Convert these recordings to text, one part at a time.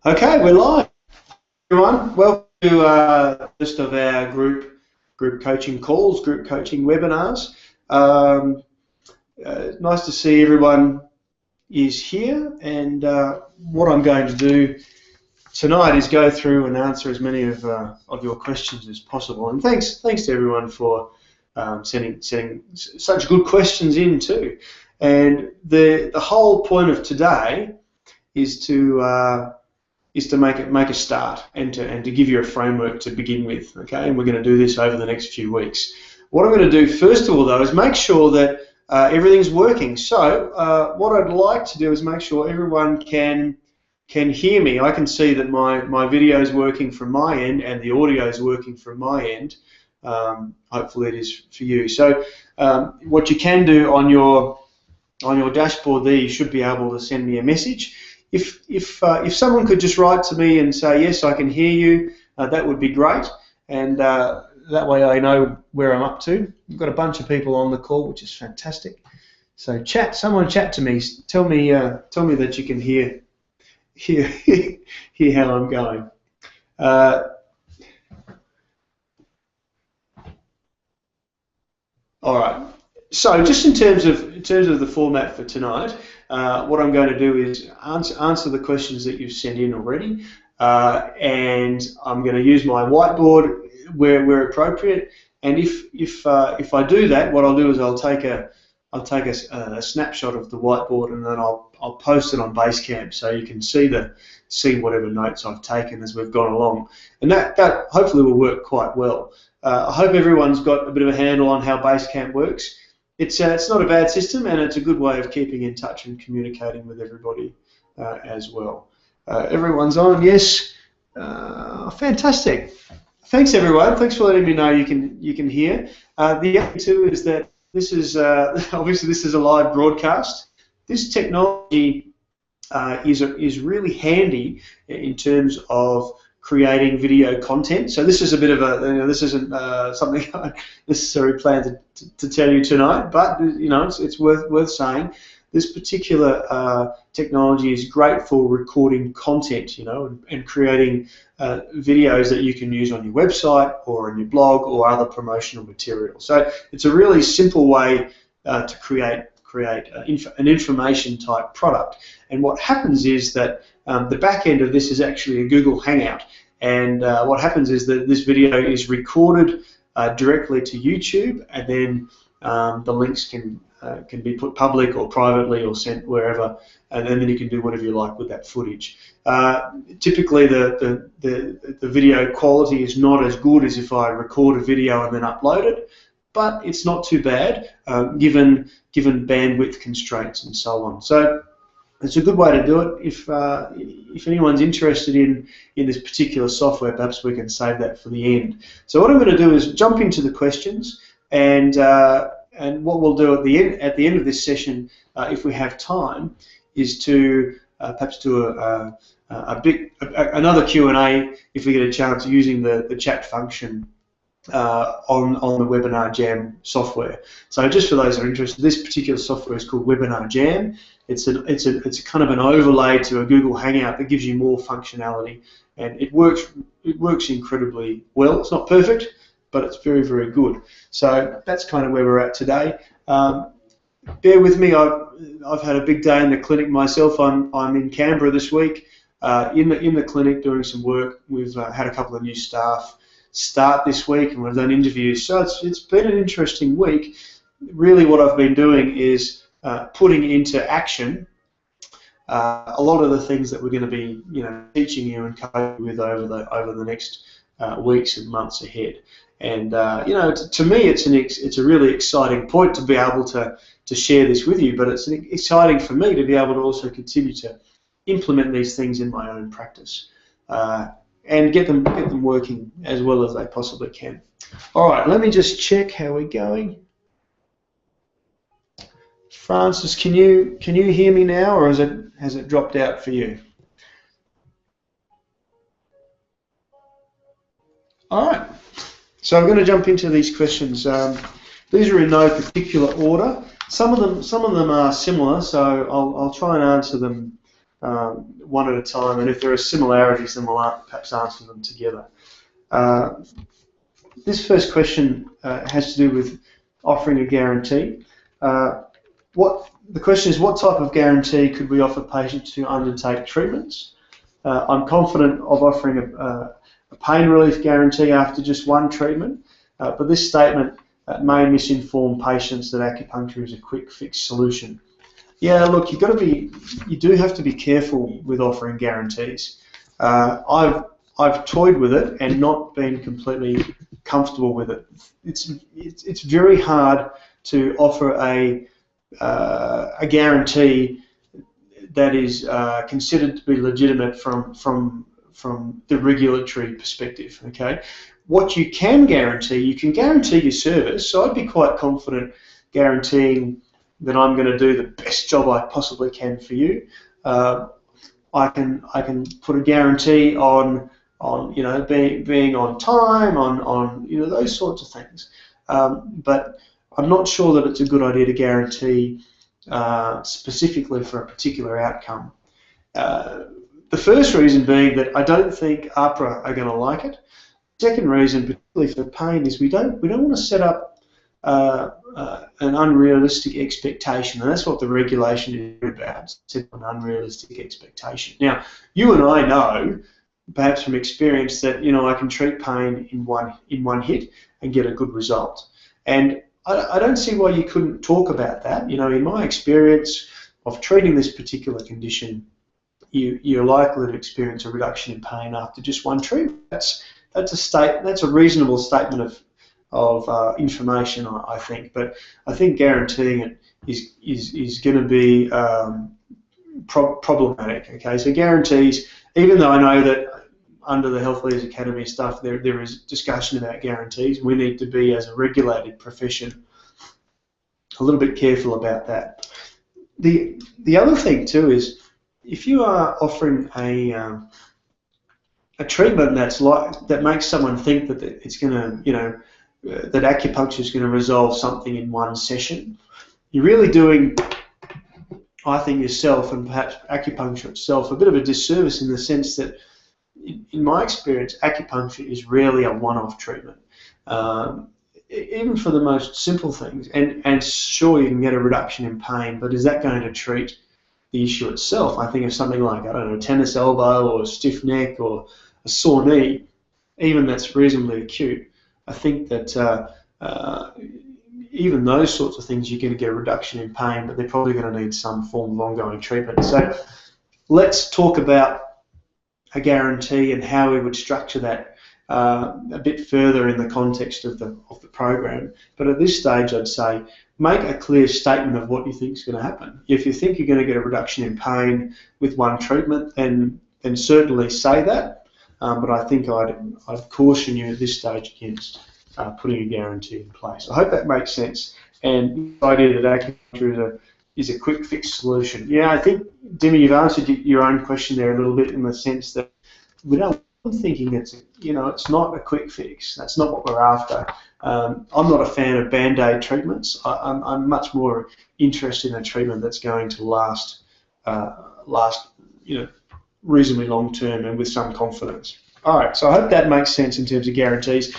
Okay, we're live, everyone. Welcome to first of our group coaching calls, group coaching webinars. Nice to see everyone is here, and what I'm going to do tonight is go through and answer as many of your questions as possible. And thanks to everyone for sending such good questions in too. And the whole point of today is to make a start and to give you a framework to begin with, okay? And we're going to do this over the next few weeks. What I'm going to do first of all, though, is make sure that everything's working. So what I'd like to do is make sure everyone can hear me. I can see that my video is working from my end and the audio is working from my end. Hopefully it is for you. So what you can do on your dashboard there, you should be able to send me a message. If someone could just write to me and say, yes, I can hear you, that would be great. And that way I know where I'm up to. We've got a bunch of people on the call, which is fantastic. So someone chat to me. Tell me that you can hear how I'm going. All right. So just in terms of the format for tonight, what I'm going to do is answer the questions that you've sent in already, and I'm going to use my whiteboard where appropriate. And if I do that, what I'll do is I'll take a snapshot of the whiteboard, and then I'll post it on Basecamp so you can see whatever notes I've taken as we've gone along, and that hopefully will work quite well. I hope everyone's got a bit of a handle on how Basecamp works. It's not a bad system, and it's a good way of keeping in touch and communicating with everybody as well. Everyone's on, yes. Fantastic. Thanks, everyone. Thanks for letting me know you can hear. The other two is that this is obviously this is a live broadcast. This technology is really handy in terms of creating video content. So this is a bit of a, this isn't something I necessarily planned to tell you tonight, but it's worth saying. This particular technology is great for recording content, and creating videos that you can use on your website or on your blog or other promotional material. So it's a really simple way to create an information type product. And what happens is that the back end of this is actually a Google Hangout, and what happens is that this video is recorded directly to YouTube, and then the links can be put public or privately or sent wherever, and then you can do whatever you like with that footage. Typically the video quality is not as good as if I record a video and then upload it, but it's not too bad given bandwidth constraints and so on. So it's a good way to do it. If anyone's interested in this particular software, perhaps we can save that for the end. So what I'm going to do is jump into the questions, and what we'll do at the end of this session, if we have time, is to perhaps do another Q&A if we get a chance, using the chat function on the Webinar Jam software. So just for those who are interested, this particular software is called Webinar Jam. It's a kind of an overlay to a Google Hangout that gives you more functionality, and it works incredibly well. It's not perfect, but it's very, very good. So that's kind of where we're at today. Bear with me. I've had a big day in the clinic myself. I'm in Canberra this week, in the clinic doing some work. We've had a couple of new staff start this week, and we've done interviews. So it's been an interesting week. Really, what I've been doing is putting into action a lot of the things that we're going to be, teaching you and covering with over the next weeks and months ahead. And to me, it's a really exciting point to be able to share this with you. But it's exciting for me to be able to also continue to implement these things in my own practice and get them working as well as they possibly can. All right, let me just check how we're going. Francis, can you hear me now, or has it dropped out for you? All right. So I'm going to jump into these questions. These are in no particular order. Some of them are similar, so I'll try and answer them one at a time, and if there are similarities, then we'll perhaps answer them together. This first question has to do with offering a guarantee. The question is, what type of guarantee could we offer patients who undertake treatments? I'm confident of offering a pain relief guarantee after just one treatment, but this statement may misinform patients that acupuncture is a quick fix solution. Yeah, look, you do have to be careful with offering guarantees. I've toyed with it and not been completely comfortable with it. It's very hard to offer a guarantee that is considered to be legitimate from the regulatory perspective. Okay, what you can guarantee your service. So I'd be quite confident guaranteeing that I'm going to do the best job I possibly can for you. I can put a guarantee on being on time, on those sorts of things. But I'm not sure that it's a good idea to guarantee specifically for a particular outcome. The first reason being that I don't think AHPRA are going to like it. Second reason, particularly for pain, is we don't want to set up an unrealistic expectation, and that's what the regulation is about. Set an unrealistic expectation. Now, you and I know, perhaps from experience, that I can treat pain in one hit and get a good result. And I don't see why you couldn't talk about that. In my experience of treating this particular condition, you're likely to experience a reduction in pain after just one treatment. That's a reasonable statement of information, I think. But I think guaranteeing it is going to be problematic. Okay, so guarantees, even though I know that under the Health Leaders Academy stuff, there is discussion about guarantees. We need to be, as a regulated profession, a little bit careful about that. The other thing too is, if you are offering a treatment that makes someone think that it's going to, that acupuncture is going to resolve something in one session, you're really doing, I think, yourself and perhaps acupuncture itself a bit of a disservice, in the sense that, in my experience, acupuncture is rarely a one-off treatment. Even for the most simple things, and sure, you can get a reduction in pain, but is that going to treat the issue itself? I think of something like, I don't know, tennis elbow or a stiff neck or a sore knee, even that's reasonably acute. I think that even those sorts of things, you're going to get a reduction in pain, but they're probably going to need some form of ongoing treatment. So let's talk about a guarantee and how we would structure that a bit further in the context of the program. But at this stage, I'd say make a clear statement of what you think is going to happen. If you think you're going to get a reduction in pain with one treatment, then certainly say that. But I think I'd caution you at this stage against putting a guarantee in place. I hope that makes sense. And the idea that acupuncture is a quick fix solution. Yeah, I think, Demi, you've answered your own question there a little bit, in the sense that I'm thinking it's not a quick fix. That's not what we're after. I'm not a fan of band-aid treatments. I'm much more interested in a treatment that's going to last reasonably long term and with some confidence. All right, so I hope that makes sense in terms of guarantees.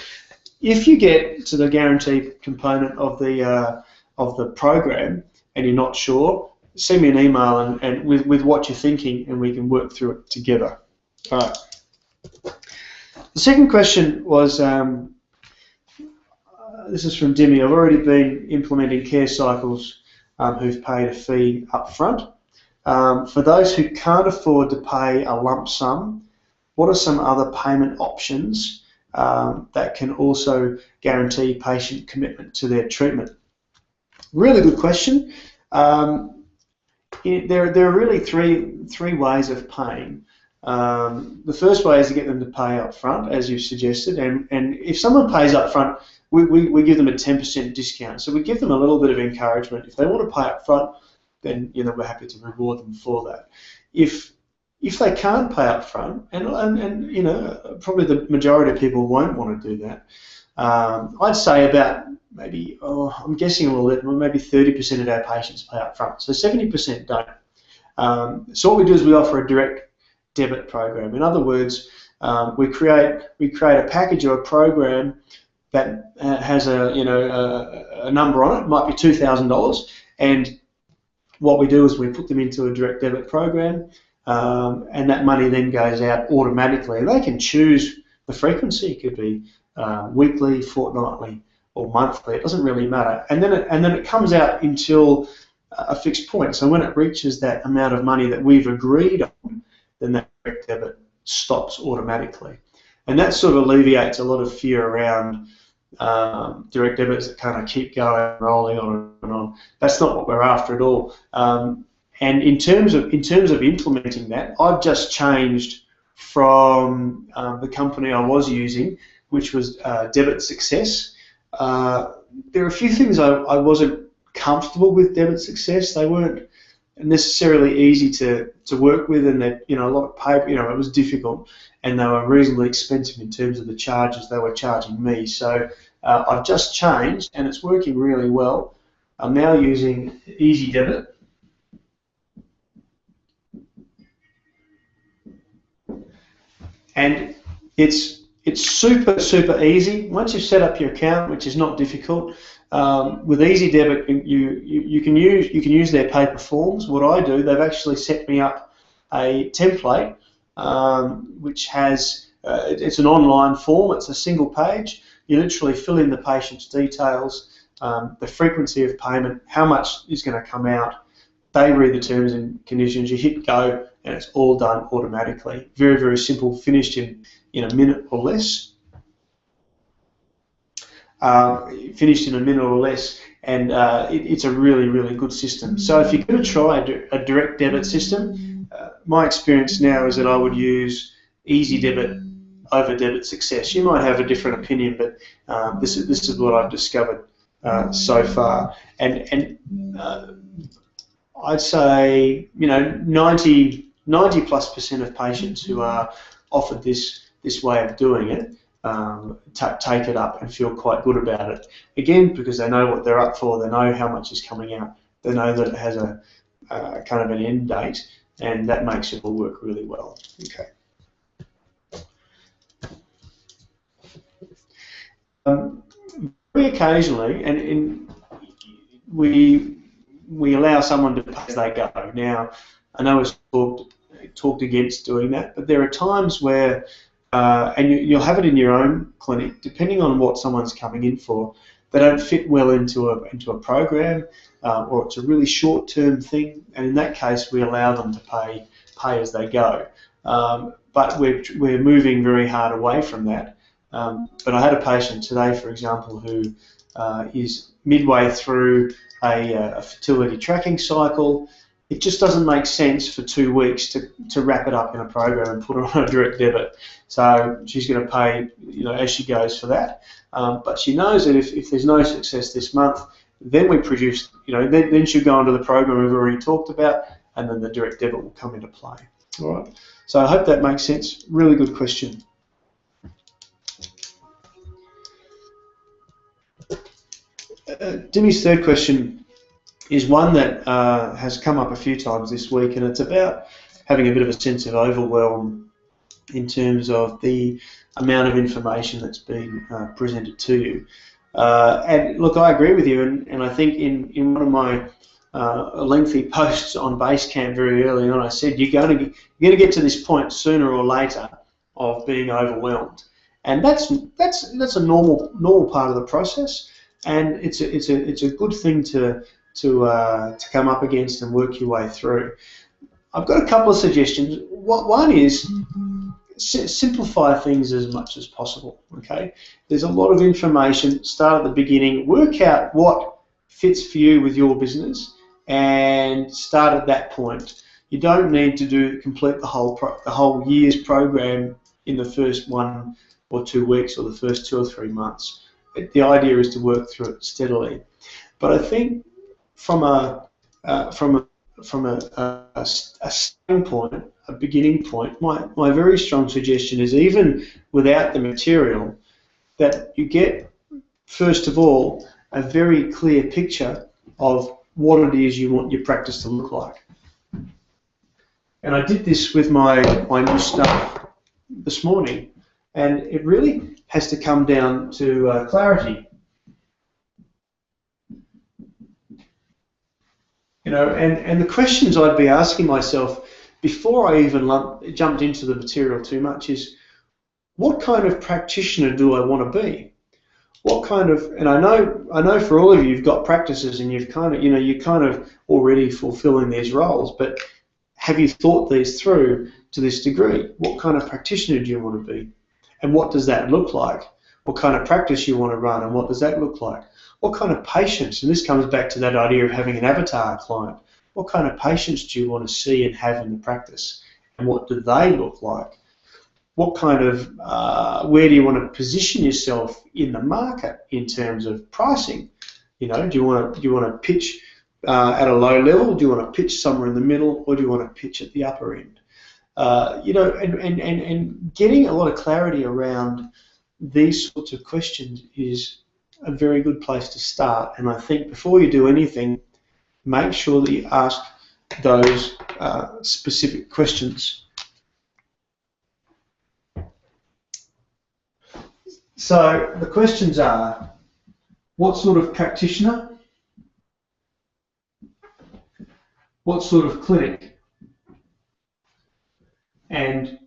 If you get to the guarantee component of the program and you're not sure, send me an email and with what you're thinking, and we can work through it together. All right. The second question was, this is from Demi. I've already been implementing care cycles who've paid a fee up front. For those who can't afford to pay a lump sum, what are some other payment options that can also guarantee patient commitment to their treatment? Really good question. There are really three ways of paying. The first way is to get them to pay up front, as you've suggested, and if someone pays up front, we give them a 10% discount. So we give them a little bit of encouragement. If they want to pay up front, then we're happy to reward them for that. If they can't pay up front, and probably the majority of people won't want to do that, I'd say about I'm guessing a little bit, maybe 30% of our patients pay up front. So 70% don't. So what we do is we offer a direct debit program. In other words, we create a package or a program that has a number on it. It might be $2,000, and what we do is we put them into a direct debit program, and that money then goes out automatically. They can choose the frequency. It could be weekly, fortnightly, or monthly. It doesn't really matter. And then it comes out until a fixed point. So when it reaches that amount of money that we've agreed on, then that direct debit stops automatically. And that sort of alleviates a lot of fear around direct debits that kind of keep going, rolling on and on. That's not what we're after at all. And in terms of implementing that, I've just changed from the company I was using, which was Debit Success. There are a few things I wasn't comfortable with Debit Success. They weren't necessarily easy to work with, and they, a lot of paper. It was difficult, and they were reasonably expensive in terms of the charges they were charging me. So I've just changed, and it's working really well. I'm now using Easy Debit, and it's super easy. Once you've set up your account, which is not difficult, with Easy Debit, you can use their paper forms. What I do, they've actually set me up a template which has it's an online form. It's a single page. You literally fill in the patient's details, the frequency of payment, how much is going to come out. They read the terms and conditions. You hit go, and it's all done automatically. Very simple. Finished in a minute or less. Finished in a minute or less, and it's a really good system. So if you're going to try a direct debit system, my experience now is that I would use Easy Debit over Debit Success. You might have a different opinion, but this is what I've discovered so far. And I'd say 90+% of patients who are offered this way of doing it take it up and feel quite good about it. Again, because they know what they're up for, they know how much is coming out, they know that it has a kind of an end date, and that makes it all work really well. Okay. Very occasionally, and we allow someone to pay as they go. Now, I know it's talked against doing that, but there are times where, and you'll have it in your own clinic, depending on what someone's coming in for, they don't fit well into a program, or it's a really short-term thing, and in that case, we allow them to pay as they go. But we're moving very hard away from that. But I had a patient today, for example, who is midway through a fertility tracking cycle. It just doesn't make sense for 2 weeks to wrap it up in a program and put it on a direct debit. So she's going to pay, as she goes for that. But she knows that if there's no success this month, then we produce, then she'll go onto the program we've already talked about, and then the direct debit will come into play. All right. So I hope that makes sense. Really good question. Dimi's third question is one that has come up a few times this week, and it's about having a bit of a sense of overwhelm in terms of the amount of information that's been presented to you. And look, I agree with you, and I think in one of my lengthy posts on Basecamp very early on, I said you're going to get to this point sooner or later of being overwhelmed, and that's a normal part of the process, and it's a good thing to come up against and work your way through. I've got a couple of suggestions. One is simplify things as much as possible. Okay, there's a lot of information. Start at the beginning. Work out what fits for you with your business, and start at that point. You don't need to complete the whole year's program in the first 1 or 2 weeks or the first 2 or 3 months. The idea is to work through it steadily. But I think from a starting point, a beginning point, my very strong suggestion is, even without the material, that you get, first of all, a very clear picture of what it is you want your practice to look like. And I did this with my new stuff this morning, and it really has to come down to clarity. You know, and the questions I'd be asking myself before I even jumped into the material too much is, what kind of practitioner do I want to be? What kind of, and I know for all of you, you've got practices and you've kind of, you know, you're kind of already fulfilling these roles, but have you thought these through to this degree? What kind of practitioner do you want to be? And what does that look like? What kind of practice you want to run, and what does that look like? What kind of patience, and this comes back to that idea of having an avatar client, what kind of patience do you want to see and have in the practice? And what do they look like? What kind of, where do you want to position yourself in the market in terms of pricing? You know, do you want to pitch at a low level? Do you want to pitch somewhere in the middle, or do you want to pitch at the upper end? You know, and getting a lot of clarity around these sorts of questions is a very good place to start. And I think before you do anything, make sure that you ask those specific questions. So the questions are, what sort of practitioner? What sort of clinic? And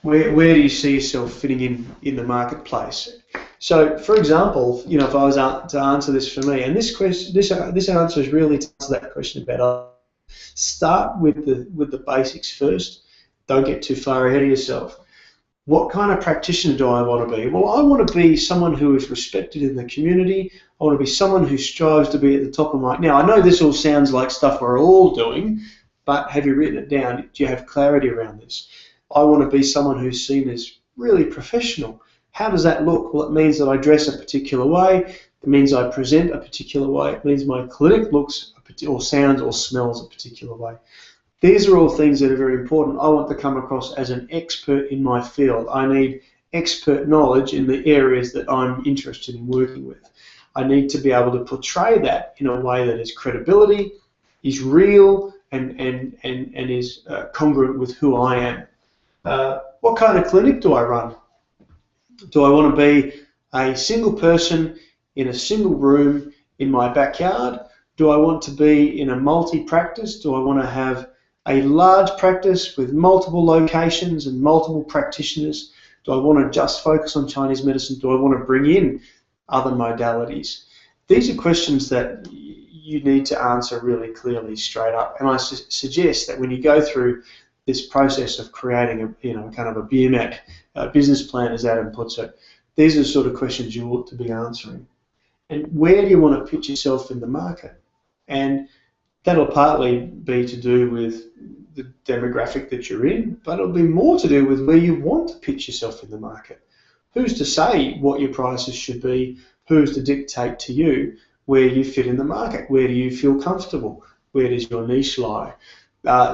where do you see yourself fitting in the marketplace? So, for example, you know, if I was to answer this for me, and this answer is really to answer that question about, start with the basics first. Don't get too far ahead of yourself. What kind of practitioner do I want to be? Well, I want to be someone who is respected in the community. I want to be someone who strives to be at the top of my... Now, I know this all sounds like stuff we're all doing, but have you written it down? Do you have clarity around this? I want to be someone who's seen as really professional. How does that look? Well, it means that I dress a particular way. It means I present a particular way. It means my clinic looks or sounds or smells a particular way. These are all things that are very important. I want to come across as an expert in my field. I need expert knowledge in the areas that I'm interested in working with. I need to be able to portray that in a way that is credibility, is real, and is congruent with who I am. What kind of clinic do I run? Do I want to be a single person in a single room in my backyard? Do I want to be in a multi-practice? Do I want to have a large practice with multiple locations and multiple practitioners? Do I want to just focus on Chinese medicine? Do I want to bring in other modalities? These are questions that you need to answer really clearly straight up. And I suggest that when you go through this process of creating a kind of a BMAC business plan, as Adam puts it, these are the sort of questions you ought to be answering. And where do you want to pitch yourself in the market? And that'll partly be to do with the demographic that you're in, but it'll be more to do with where you want to pitch yourself in the market. Who's to say what your prices should be? Who's to dictate to you where you fit in the market? Where do you feel comfortable? Where does your niche lie?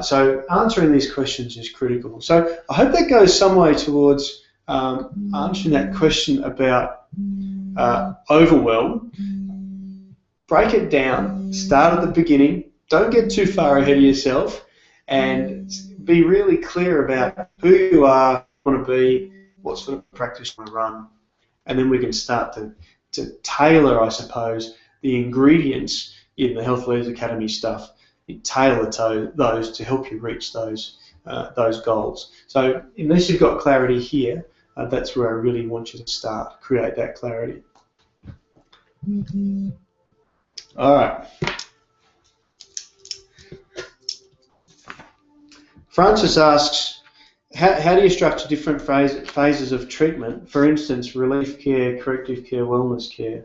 So answering these questions is critical. So I hope that goes some way towards answering that question about overwhelm. Break it down, start at the beginning, don't get too far ahead of yourself, and be really clear about who you are, want to be, what sort of practice you want to run, and then we can start to tailor, I suppose, the ingredients in the Health Leaders Academy stuff, tailor those to help you reach those goals. So unless you've got clarity here, that's where I really want you to start, create that clarity. All right. Francis asks, how do you structure different phases of treatment? For instance, relief care, corrective care, wellness care.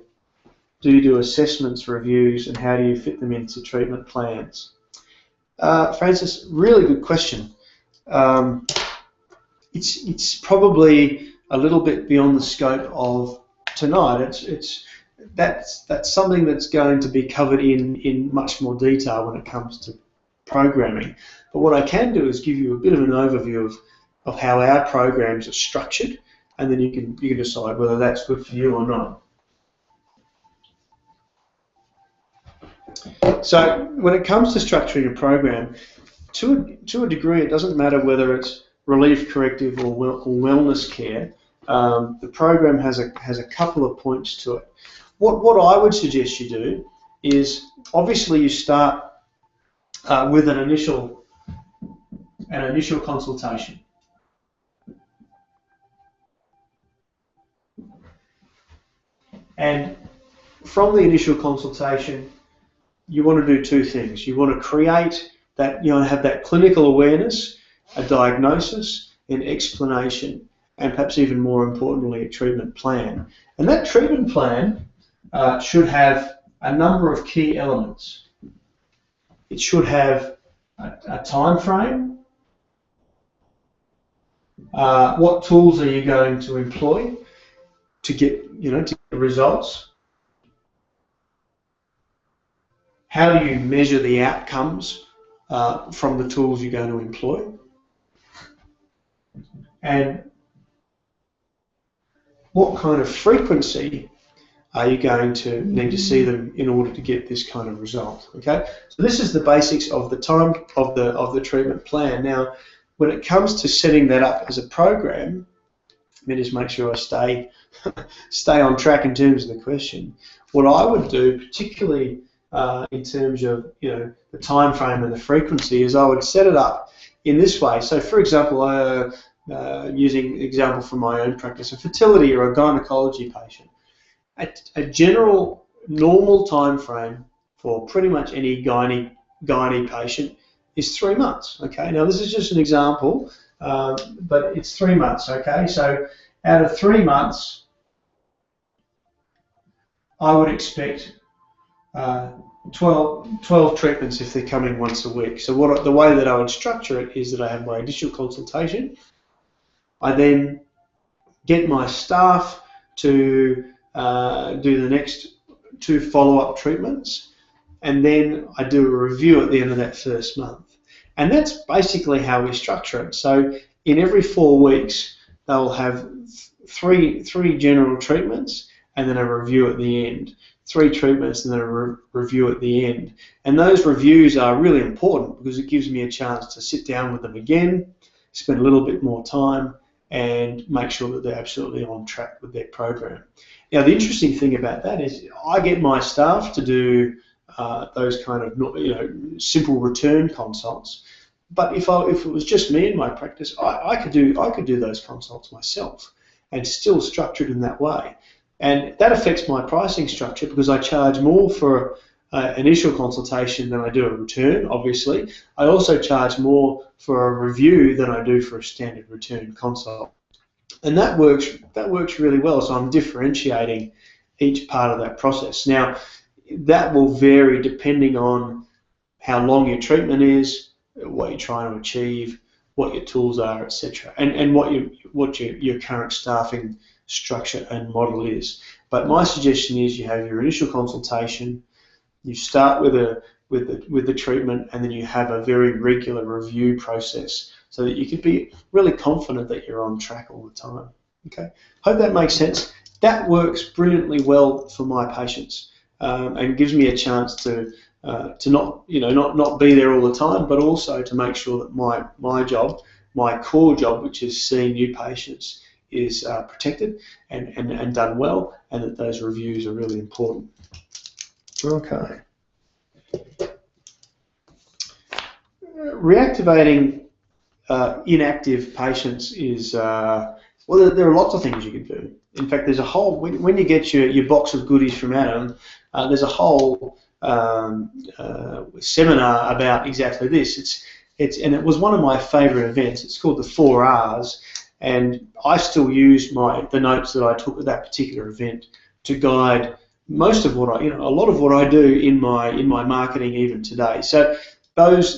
Do you do assessments, reviews, and how do you fit them into treatment plans? Francis, really good question. It's probably a little bit beyond the scope of tonight. That's something that's going to be covered in much more detail when it comes to programming. But what I can do is give you a bit of an overview of how our programs are structured, and then you can decide whether that's good for you or not. So when it comes to structuring a program, to a degree, it doesn't matter whether it's relief, corrective, or wellness care. The program has a couple of points to it. What I would suggest you do is, obviously, you start with an initial consultation. And from the initial consultation, you want to do two things. You want to create that, have that clinical awareness, a diagnosis, an explanation, and perhaps even more importantly, a treatment plan. And that treatment plan should have a number of key elements. It should have a time frame. What tools are you going to employ to get, to get results? How do you measure the outcomes from the tools you're going to employ? And what kind of frequency are you going to need to see them in order to get this kind of result? Okay, so this is the basics of the time of the treatment plan. Now, when it comes to setting that up as a program, let me just make sure I stay on track in terms of the question. What I would do, particularly in terms of the time frame and the frequency, is I would set it up in this way. So, for example, using example from my own practice, a fertility or a gynecology patient, a general normal time frame for pretty much any gynae patient is 3 months. Okay, now this is just an example, but it's 3 months. Okay, so out of 3 months, I would expect 12 treatments if they're coming once a week. So the way that I would structure it is that I have my initial consultation. I then get my staff to do the next 2 follow-up treatments, and then I do a review at the end of that first month. And that's basically how we structure it. So in every 4 weeks, they'll have three general treatments and then a review at the end. 3 treatments and then a review at the end. And those reviews are really important because it gives me a chance to sit down with them again, spend a little bit more time, and make sure that they're absolutely on track with their program. Now, the interesting thing about that is I get my staff to do those kind of simple return consults. But if it was just me in my practice, I could do those consults myself and still structure it in that way. And that affects my pricing structure because I charge more for initial consultation than I do a return, obviously. I also charge more for a review than I do for a standard return consult. And that works really well, so I'm differentiating each part of that process. Now, that will vary depending on how long your treatment is, what you're trying to achieve, what your tools are, etc., and what your current staffing structure and model is. But my suggestion is you have your initial consultation, you start with the treatment, and then you have a very regular review process so that you can be really confident that you're on track all the time. Okay, hope that makes sense. That works brilliantly well for my patients and gives me a chance to not be there all the time, but also to make sure that my job, my core job, which is seeing new patients, is protected and done well, and that those reviews are really important. Okay. Reactivating inactive patients is, well, there are lots of things you can do. In fact, there's a whole, when you get your box of goodies from Adam, there's a whole seminar about exactly this. And it was one of my favourite events. It's called the 4 R's, and I still use the notes that I took at that particular event to guide most of what a lot of what I do in my marketing even today. So that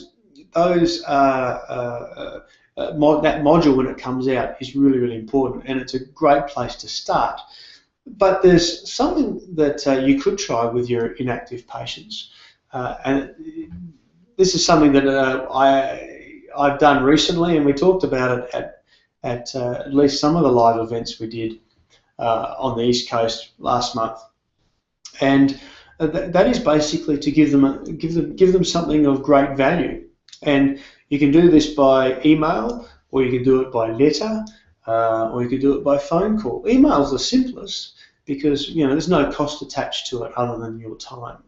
module when it comes out is really, really important, and it's a great place to start. But there's something that you could try with your inactive patients, and this is something that I've done recently, and we talked about it at least some of the live events we did on the East Coast last month. And that is basically to give them something of great value. And you can do this by email, or you can do it by letter, or you can do it by phone call. Email's the simplest because there's no cost attached to it other than your time.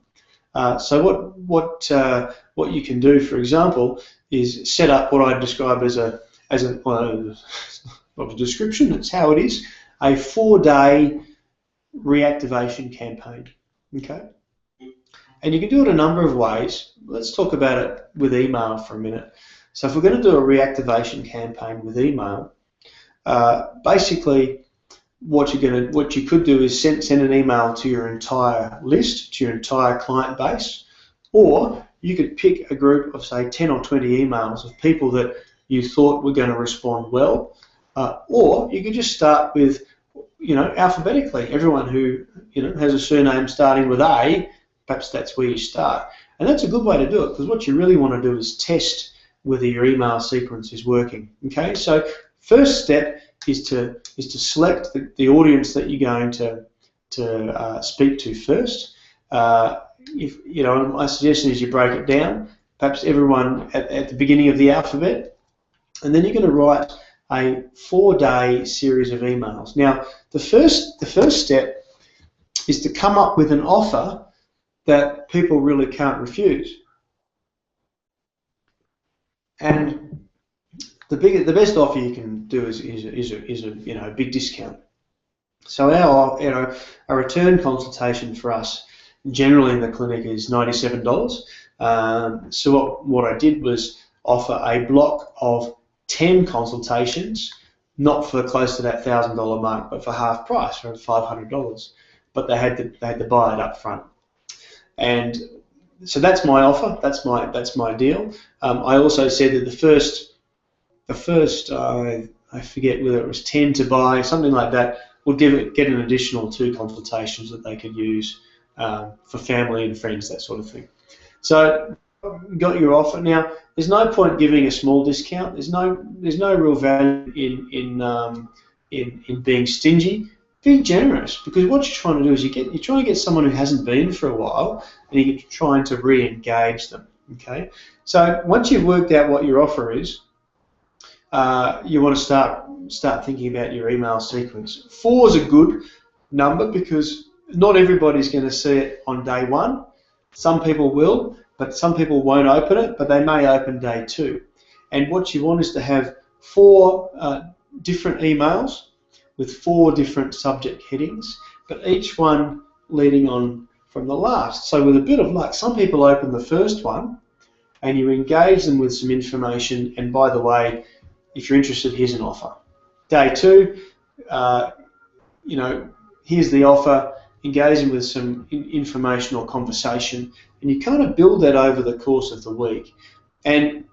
So what you can do, for example, is set up what I describe as not a description, it's how it is, a 4-day reactivation campaign. Okay, and you can do it a number of ways. Let's talk about it with email for a minute. So if we're going to do a reactivation campaign with email, basically what you could do is send an email to your entire list, to your entire client base, or you could pick a group of say 10 or 20 emails of people that you thought were going to respond well, or you could just start with alphabetically. Everyone who has a surname starting with A, perhaps that's where you start. And that's a good way to do it, because what you really want to do is test whether your email sequence is working. Okay, so first step is to select the audience that you're going to speak to first. My suggestion is you break it down, perhaps everyone at the beginning of the alphabet, and then you're going to write a 4-day series of emails. Now, the first step is to come up with an offer that people really can't refuse. And the best offer you can do is a big discount. So our return consultation for us generally in the clinic is $97. So what I did was offer a block of 10 consultations, not for close to that $1,000 mark, but for half price, for $500. But they had to buy it up front. And so that's my offer. That's my deal. I also said that the first I forget whether it was 10 to buy, something like that, would get an additional 2 consultations that they could use for family and friends, that sort of thing. So got your offer. Now, there's no point giving a small discount. There's no real value in being stingy. Be generous, because what you're trying to do is you're trying to get someone who hasn't been for a while, and you're trying to re-engage them. Okay, so once you've worked out what your offer is, you want to start thinking about your email sequence. 4 is a good number because not everybody's going to see it on day 1. Some people will, but some people won't open it, but they may open day 2. And what you want is to have 4 different emails with 4 different subject headings, but each one leading on from the last. So with a bit of luck, some people open the first one and you engage them with some information, and by the way, if you're interested, here's an offer. Day 2, here's the offer, engage them with some information or conversation, and you kind of build that over the course of the week. And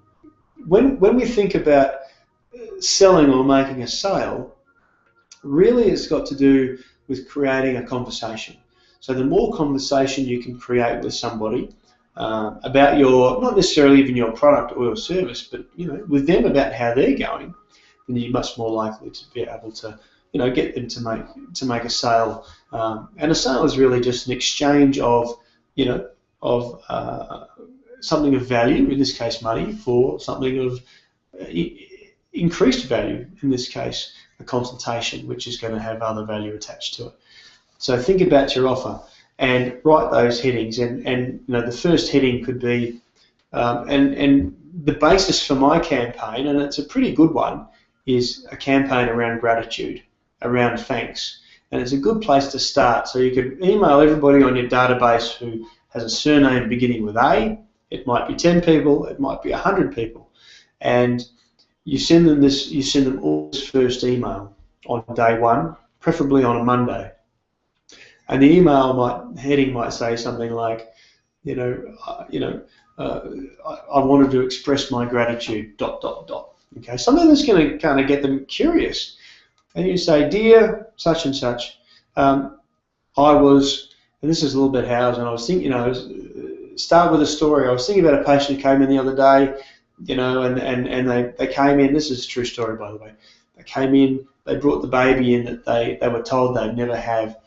when we think about selling or making a sale, really it's got to do with creating a conversation. So the more conversation you can create with somebody about not necessarily even your product or your service, but with them about how they're going, then you're much more likely to be able to get them to make a sale. And a sale is really just an exchange of something of value, in this case money, for something of increased value, in this case a consultation, which is going to have other value attached to it. So think about your offer and write those headings, and the first heading could be and the basis for my campaign, and it's a pretty good one, is a campaign around gratitude, around thanks. And it's a good place to start. So you could email everybody on your database who has a surname beginning with A. It might be 10 people, it might be 100 people, and you send them all this first email on day 1, preferably on a Monday. And the heading might say something like, I wanted to express my gratitude, ... Okay, something that's going to kind of get them curious. And you say, dear such and such, I was, and this is a little bit Howes, and I was thinking, start with a story. I was thinking about a patient who came in the other day, and they came in, this is a true story by the way, they came in, they brought the baby in that they were told they'd never have,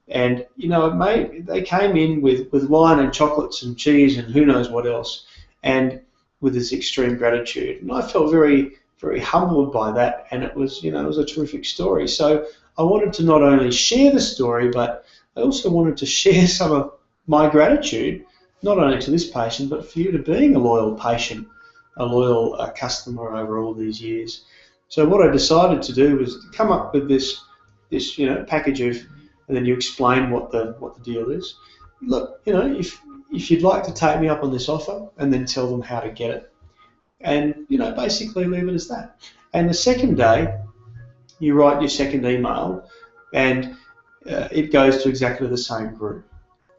And they came in with wine and chocolates and cheese and who knows what else, and with this extreme gratitude. And I felt very, very humbled by that, and it was a terrific story. So I wanted to not only share the story, but I also wanted to share some of my gratitude, not only to this patient, but for you to being a loyal patient, a loyal customer over all these years. So what I decided to do was come up with this package of, and then you explain what the deal is. Look, if you'd like to take me up on this offer, and then tell them how to get it, and basically leave it as that. And the second day, you write your second email, and it goes to exactly the same group.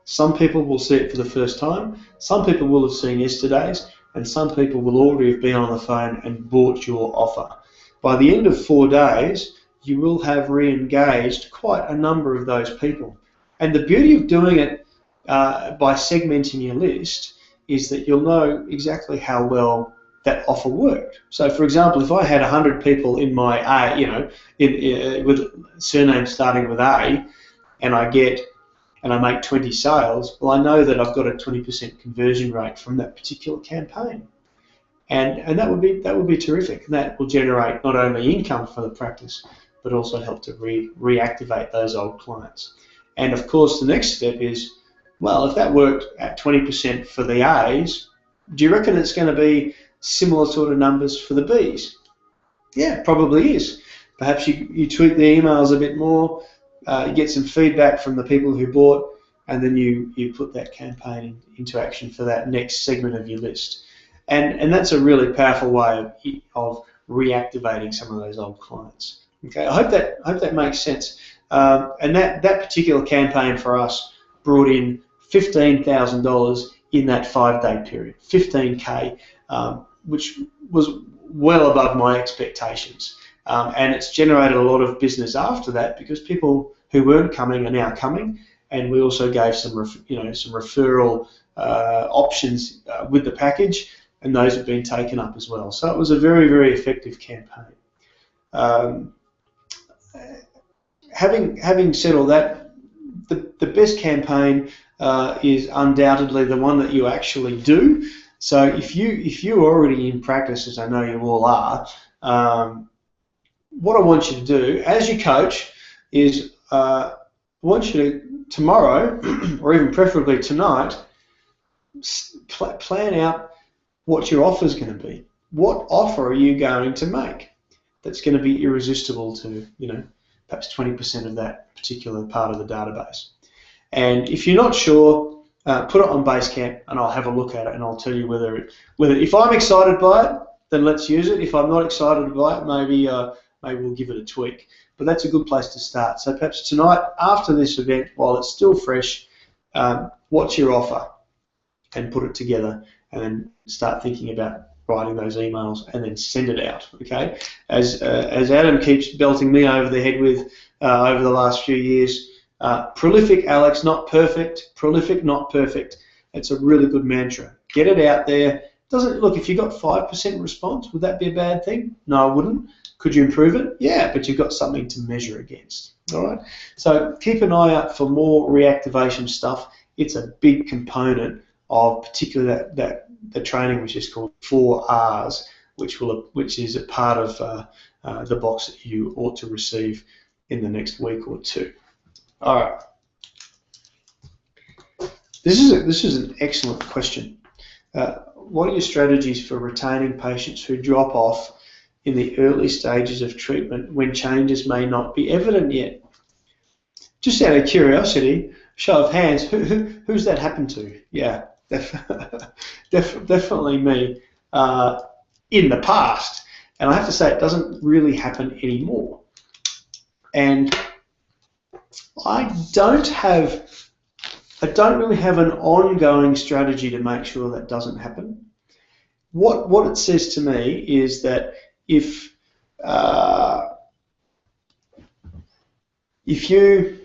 Some people will see it for the first time, some people will have seen yesterday's, and some people will already have been on the phone and bought your offer. By the end of 4 days, you will have re-engaged quite a number of those people. And the beauty of doing it by segmenting your list is that you'll know exactly how well that offer worked. So, for example, if I had 100 people in my A, with surnames starting with A, and I make 20 sales, well, I know that I've got a 20% conversion rate from that particular campaign, and that would be terrific. And that will generate not only income for the practice, but also help to reactivate those old clients. And of course, the next step is, well, if that worked at 20% for the A's, do you reckon it's going to be similar sort of numbers for the B's? Yeah, probably is. Perhaps you tweak the emails a bit more, you get some feedback from the people who bought, and then you put that campaign into action for that next segment of your list. And that's a really powerful way of reactivating some of those old clients. Okay, I hope that makes sense. And that particular campaign for us brought in $15,000 in that 5-day period, 15K, which was well above my expectations. And it's generated a lot of business after that because people who weren't coming are now coming, and we also gave some referral options with the package, and those have been taken up as well. So it was a very, very effective campaign. Having said all that, the best campaign is undoubtedly the one that you actually do. So if you're already in practice, as I know you all are, what I want you to do as your coach is I want you to tomorrow, or even preferably tonight, plan out what your offer is going to be. What offer are you going to make that's going to be irresistible to, perhaps 20% of that particular part of the database? And if you're not sure, put it on Basecamp, and I'll have a look at it, and I'll tell you whether if I'm excited by it, then let's use it. If I'm not excited by it, maybe we'll give it a tweak. But that's a good place to start. So perhaps tonight, after this event, while it's still fresh, what's your offer, and put it together, and then start thinking about writing those emails, and then send it out. Okay, as Adam keeps belting me over the head with over the last few years, prolific, Alex, not perfect. Prolific, not perfect. It's a really good mantra. Get it out there. Look, if you got 5% response, would that be a bad thing? No, I wouldn't. Could you improve it? Yeah, but you've got something to measure against. All right. So keep an eye out for more reactivation stuff. It's a big component of particularly the training, which is called 4Rs, which is a part of the box that you ought to receive in the next week or two. All right. This is an excellent question. What are your strategies for retaining patients who drop off in the early stages of treatment when changes may not be evident yet? Just out of curiosity, show of hands, who's that happened to? Yeah, definitely me in the past. And I have to say it doesn't really happen anymore. And I don't really have an ongoing strategy to make sure that doesn't happen. What it says to me is that if you,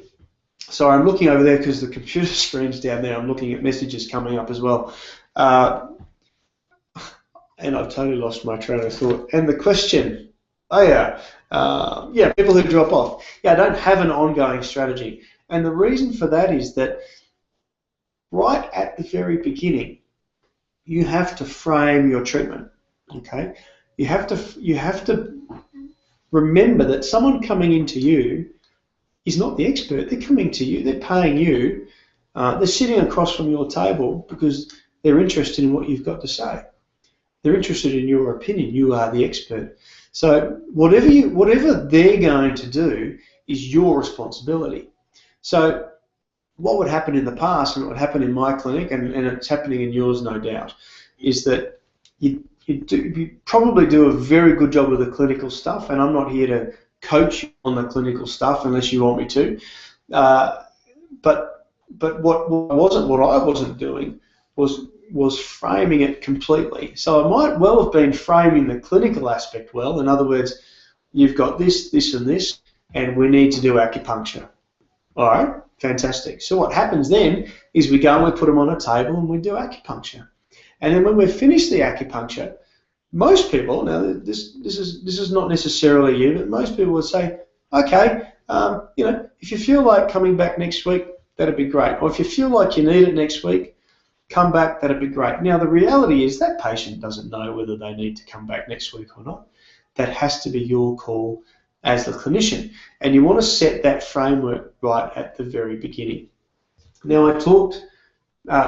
sorry, I'm looking over there because the computer screen's down there. I'm looking at messages coming up as well, and I've totally lost my train of thought. And the question, people who drop off. Yeah, I don't have an ongoing strategy. And the reason for that is that right at the very beginning, you have to frame your treatment. Okay, you have to remember that someone coming into you is not the expert. They're coming to you. They're paying you. They're sitting across from your table because they're interested in what you've got to say. They're interested in your opinion. You are the expert. So whatever they're going to do is your responsibility. So what would happen in the past, and what would happen in my clinic, and it's happening in yours no doubt, is that you probably do a very good job of the clinical stuff, and I'm not here to coach you on the clinical stuff unless you want me to. But what I wasn't doing was framing it completely. So I might well have been framing the clinical aspect well. In other words, you've got this, this, and this, and we need to do acupuncture. All right, fantastic. So what happens then is we go and we put them on a table and we do acupuncture. And then when we've finished the acupuncture, most people, now this is not necessarily you, but most people would say, okay, if you feel like coming back next week, that'd be great. Or if you feel like you need it next week, come back, that'd be great. Now the reality is that patient doesn't know whether they need to come back next week or not. That has to be your call as the clinician. And you want to set that framework right at the very beginning. Now I talked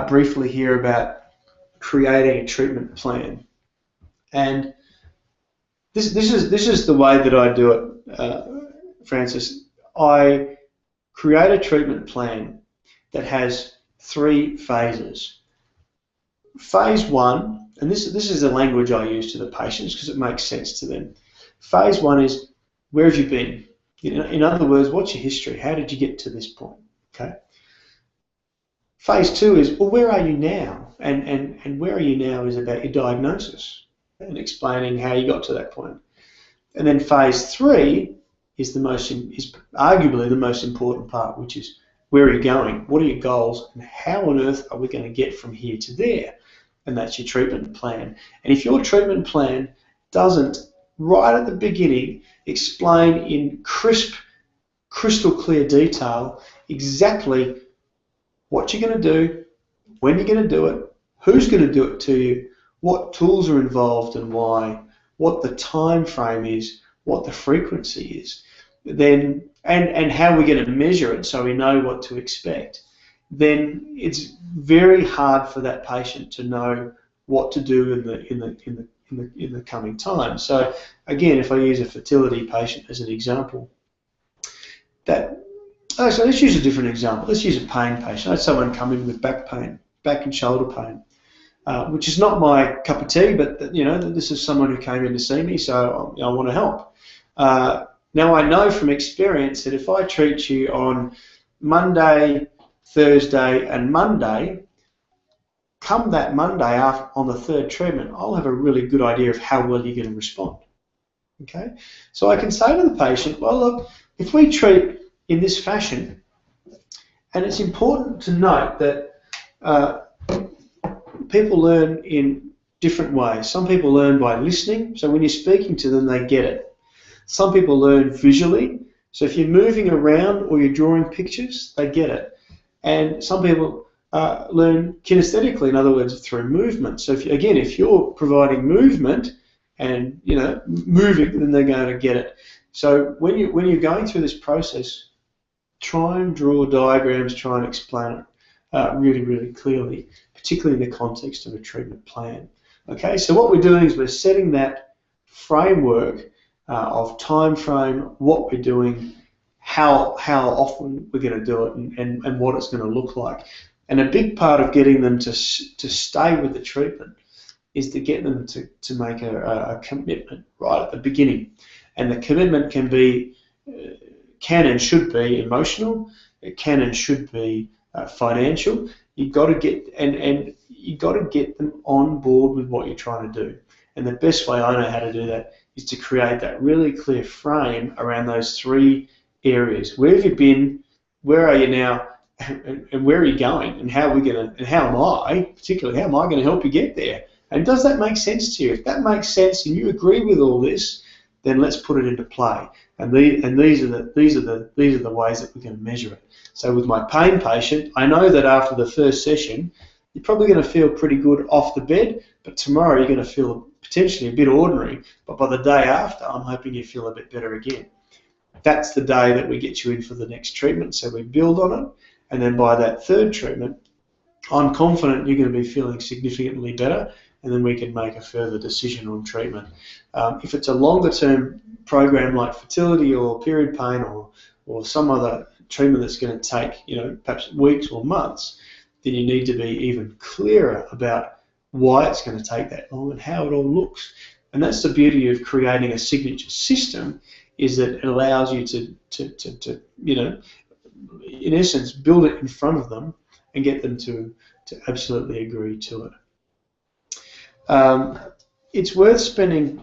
briefly here about creating a treatment plan. And this is the way that I do it, Francis. I create a treatment plan that has 3 phases. Phase 1, and this is the language I use to the patients because it makes sense to them. Phase 1 is, where have you been? In other words, what's your history? How did you get to this point? Okay. Phase 2 is, well, where are you now? And where are you now is about your diagnosis and explaining how you got to that point. And then phase 3 is arguably the most important part, which is, where are you going? What are your goals? And how on earth are we going to get from here to there? And that's your treatment plan. And if your treatment plan doesn't, right at the beginning, explain in crisp, crystal clear detail exactly what you're going to do, when you're going to do it, who's going to do it to you, what tools are involved and why, what the time frame is, what the frequency is, then and how we're going to measure it so we know what to expect, then it's very hard for that patient to know what to do in the coming time. So again, if I use a fertility patient as an example, so let's use a different example. Let's use a pain patient. I had someone come in with back pain, back and shoulder pain, which is not my cup of tea, but this is someone who came in to see me, so I want to help. Now I know from experience that if I treat you on Monday, Thursday and Monday, come that Monday on the 3rd treatment, I'll have a really good idea of how well you're going to respond. Okay, so I can say to the patient, well look, if we treat in this fashion, and it's important to note that people learn in different ways. Some people learn by listening, so when you're speaking to them, they get it. Some people learn visually, so if you're moving around or you're drawing pictures, they get it. And some people learn kinesthetically, in other words, through movement. So if you're providing movement and moving, then they're going to get it. So when you're going through this process, try and draw diagrams, try and explain it really, really clearly, particularly in the context of a treatment plan. Okay, so what we're doing is we're setting that framework of time frame, what we're doing, how often we're going to do it, and what it's going to look like. And a big part of getting them to stay with the treatment is to get them to make a commitment right at the beginning. And the commitment can and should be emotional. It can and should be financial. You've got to get and you got to get them on board with what you're trying to do. And the best way I know how to do that is to create that really clear frame around those 3 areas. Where have you been? Where are you now? And where are you going? And how am I going to help you get there? And does that make sense to you? If that makes sense and you agree with all this, then let's put it into play. And these are the ways that we're going to measure it. So with my pain patient, I know that after the first session, you're probably going to feel pretty good off the bed, but tomorrow you're going to feel potentially a bit ordinary. But by the day after, I'm hoping you feel a bit better again. That's the day that we get you in for the next treatment. So we build on it, and then by that third treatment, I'm confident you're going to be feeling significantly better, and then we can make a further decision on treatment. If it's a longer-term program like fertility or period pain or some other treatment that's going to take, perhaps weeks or months, then you need to be even clearer about why it's going to take that long and how it all looks. And that's the beauty of creating a signature system, is that it allows you to in essence, build it in front of them and get them to absolutely agree to it. It's worth spending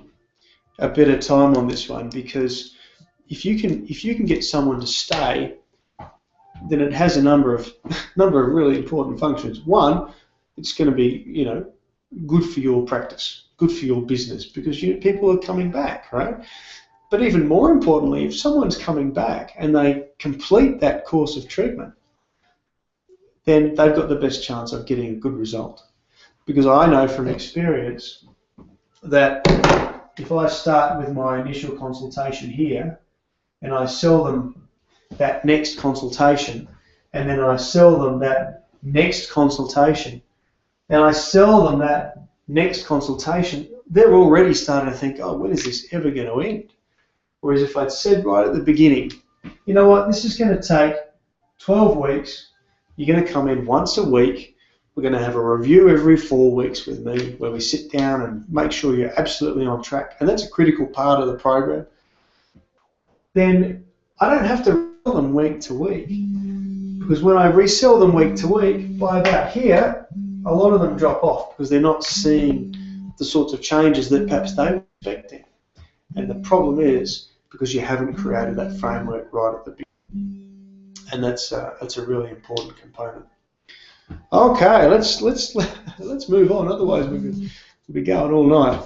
a bit of time on this one, because if you can get someone to stay, then it has a number of really important functions. One, it's going to be good for your practice, good for your business, because people are coming back, right? But even more importantly, if someone's coming back and they complete that course of treatment, then they've got the best chance of getting a good result. Because I know from experience that if I start with my initial consultation here and I sell them that next consultation, and then I sell them that next consultation, and I sell them that next consultation, they're already starting to think, oh, when is this ever going to end? Whereas if I'd said right at the beginning, you know what, this is going to take 12 weeks, you're going to come in once a week, we're going to have a review every 4 weeks with me where we sit down and make sure you're absolutely on track, and that's a critical part of the program, then I don't have to sell them week to week. Because when I resell them week to week, by about here, a lot of them drop off because they're not seeing the sorts of changes that perhaps they were expecting. And the problem is because you haven't created that framework right at the beginning. And that's a really important component. Okay, let's move on. Otherwise, we'll be going all night.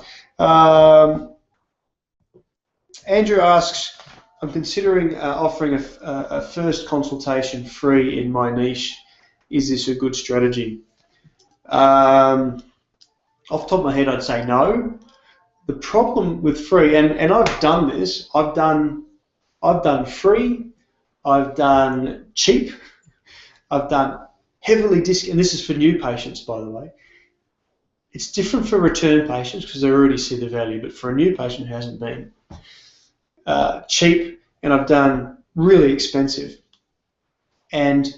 Andrew asks, I'm considering offering a first consultation free in my niche. Is this a good strategy? Off the top of my head, I'd say no. The problem with free, and I've done this. I've done free. I've done cheap. I've done heavily discounted. And this is for new patients, by the way. It's different for return patients because they already see the value. But for a new patient who hasn't been, cheap, and I've done really expensive. And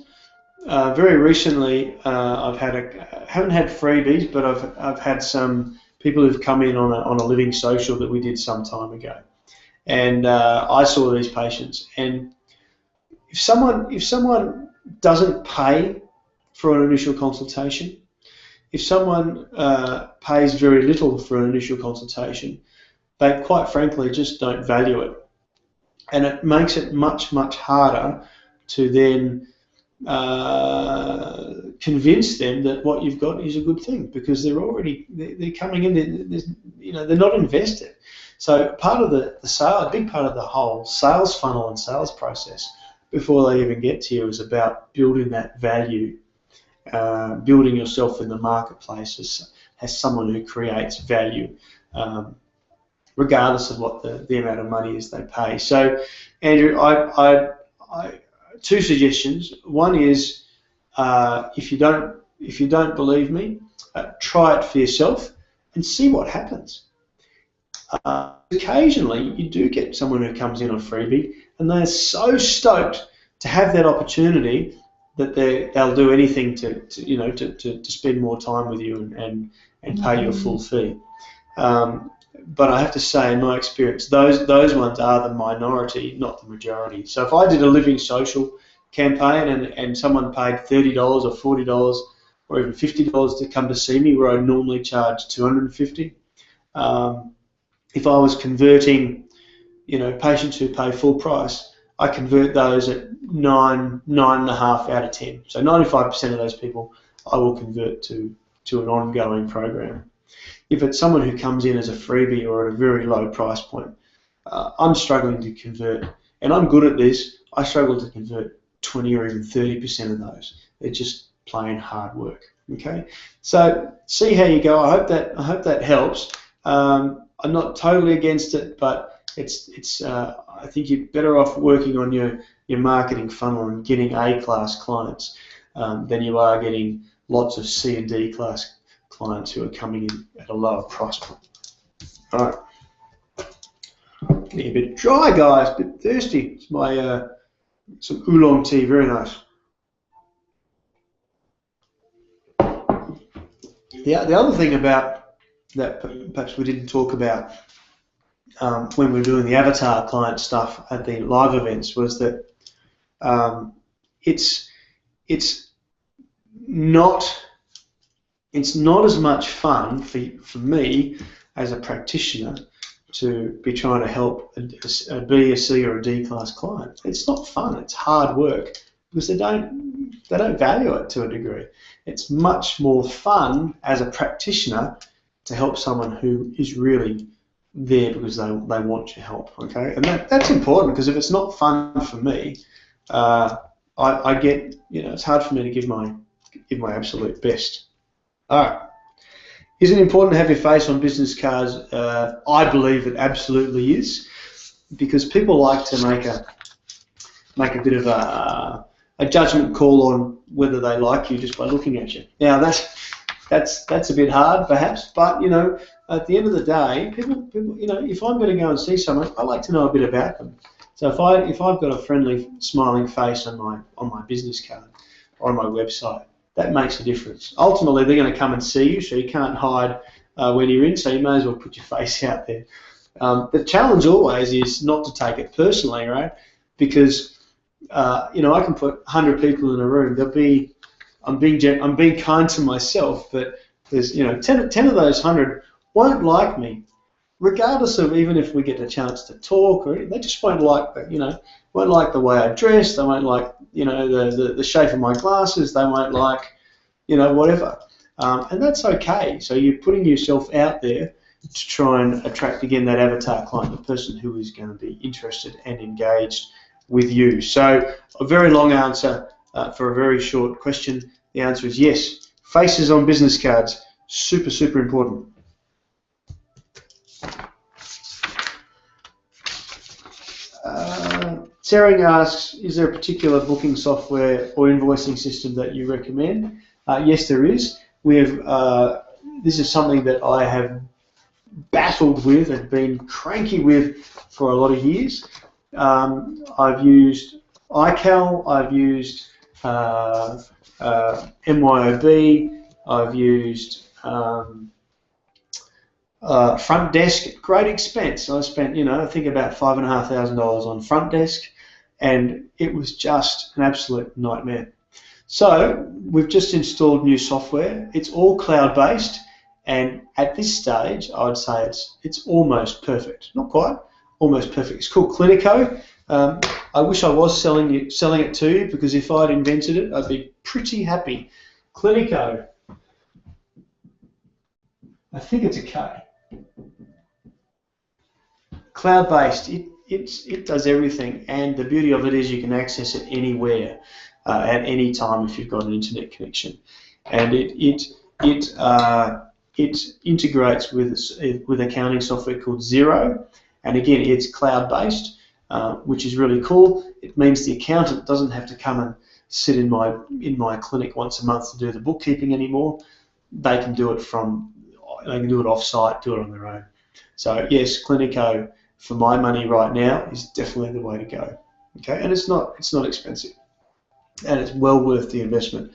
very recently, haven't had freebies, but I've had some people who've come in on a living social that we did some time ago, and I saw these patients. And if someone doesn't pay for an initial consultation, if someone pays very little for an initial consultation, they quite frankly just don't value it. And it makes it much, much harder to then convince them that what you've got is a good thing, because they're coming in, they're not invested. So part of the sale, a big part of the whole sales funnel and sales process before they even get to you is about building that value, building yourself in the marketplace as someone who creates value. Regardless of what the amount of money is they pay. So, Andrew, I two suggestions. One is if you don't believe me, try it for yourself and see what happens. Occasionally, you do get someone who comes in on freebie, and they're so stoked to have that opportunity that they'll do anything to spend more time with you and pay you a full fee. But I have to say, in my experience, those ones are the minority, not the majority. So if I did a living social campaign and someone paid $30 or $40 or even $50 to come to see me, where I normally charge $250, if I was converting, patients who pay full price, I convert those at 9.5 out of 10. So 95% of those people I will convert to an ongoing program. If it's someone who comes in as a freebie or at a very low price point, I'm struggling to convert, and I'm good at this. I struggle to convert 20 or even 30% of those. They're just plain hard work. Okay, so see how you go. I hope that helps. I'm not totally against it, but it's I think you're better off working on your marketing funnel and getting A-class clients than you are getting lots of C and D class clients who are coming in at a lower price point. All right. Getting a bit dry, guys, a bit thirsty. It's my some oolong tea, very nice. The other thing about that perhaps we didn't talk about when we were doing the avatar client stuff at the live events was that it's not as much fun for me as a practitioner to be trying to help a B, a C, or a D class client. It's not fun. It's hard work because they don't value it to a degree. It's much more fun as a practitioner to help someone who is really there because they want your help. Okay, and that's important because if it's not fun for me, I get it's hard for me to give my absolute best. All right. Is it important to have your face on business cards? I believe it absolutely is, because people like to make a bit of a judgment call on whether they like you just by looking at you. Now that's a bit hard perhaps, but at the end of the day, people if I'm going to go and see someone, I like to know a bit about them. So if I've got a friendly smiling face on my business card or on my website, that makes a difference. Ultimately, they're going to come and see you, so you can't hide when you're in, so you may as well put your face out there. The challenge always is not to take it personally, right? Because I can put 100 people in a room. I'm being kind to myself, but there's 10 of those 100 won't like me, regardless of even if we get a chance to talk, or they just won't like the way I dress. They won't like the shape of my glasses. They won't like whatever, and that's okay. So you're putting yourself out there to try and attract again that avatar client, the person who is going to be interested and engaged with you. So a very long answer for a very short question. The answer is yes. Faces on business cards, super, super important. Sarah asks, is there a particular booking software or invoicing system that you recommend? Yes, there is. We have. This is something that I have battled with and been cranky with for a lot of years. I've used iCal, I've used MYOB, I've used Front Desk at great expense. I spent, I think about $5,500 on Front Desk, and it was just an absolute nightmare. So we've just installed new software. It's all cloud-based, and at this stage, I would say it's almost perfect. Not quite, almost perfect. It's called Clinico. I wish I was selling it to you, because if I'd invented it, I'd be pretty happy. Clinico. I think it's a K. Cloud-based. It does everything, and the beauty of it is you can access it anywhere, at any time if you've got an internet connection, and it integrates with accounting software called Xero, and again it's cloud-based, which is really cool. It means the accountant doesn't have to come and sit in my clinic once a month to do the bookkeeping anymore. They can do it off-site, do it on their own. So yes, Clinico, for my money right now, is definitely the way to go. Okay, and it's not expensive, and it's well worth the investment.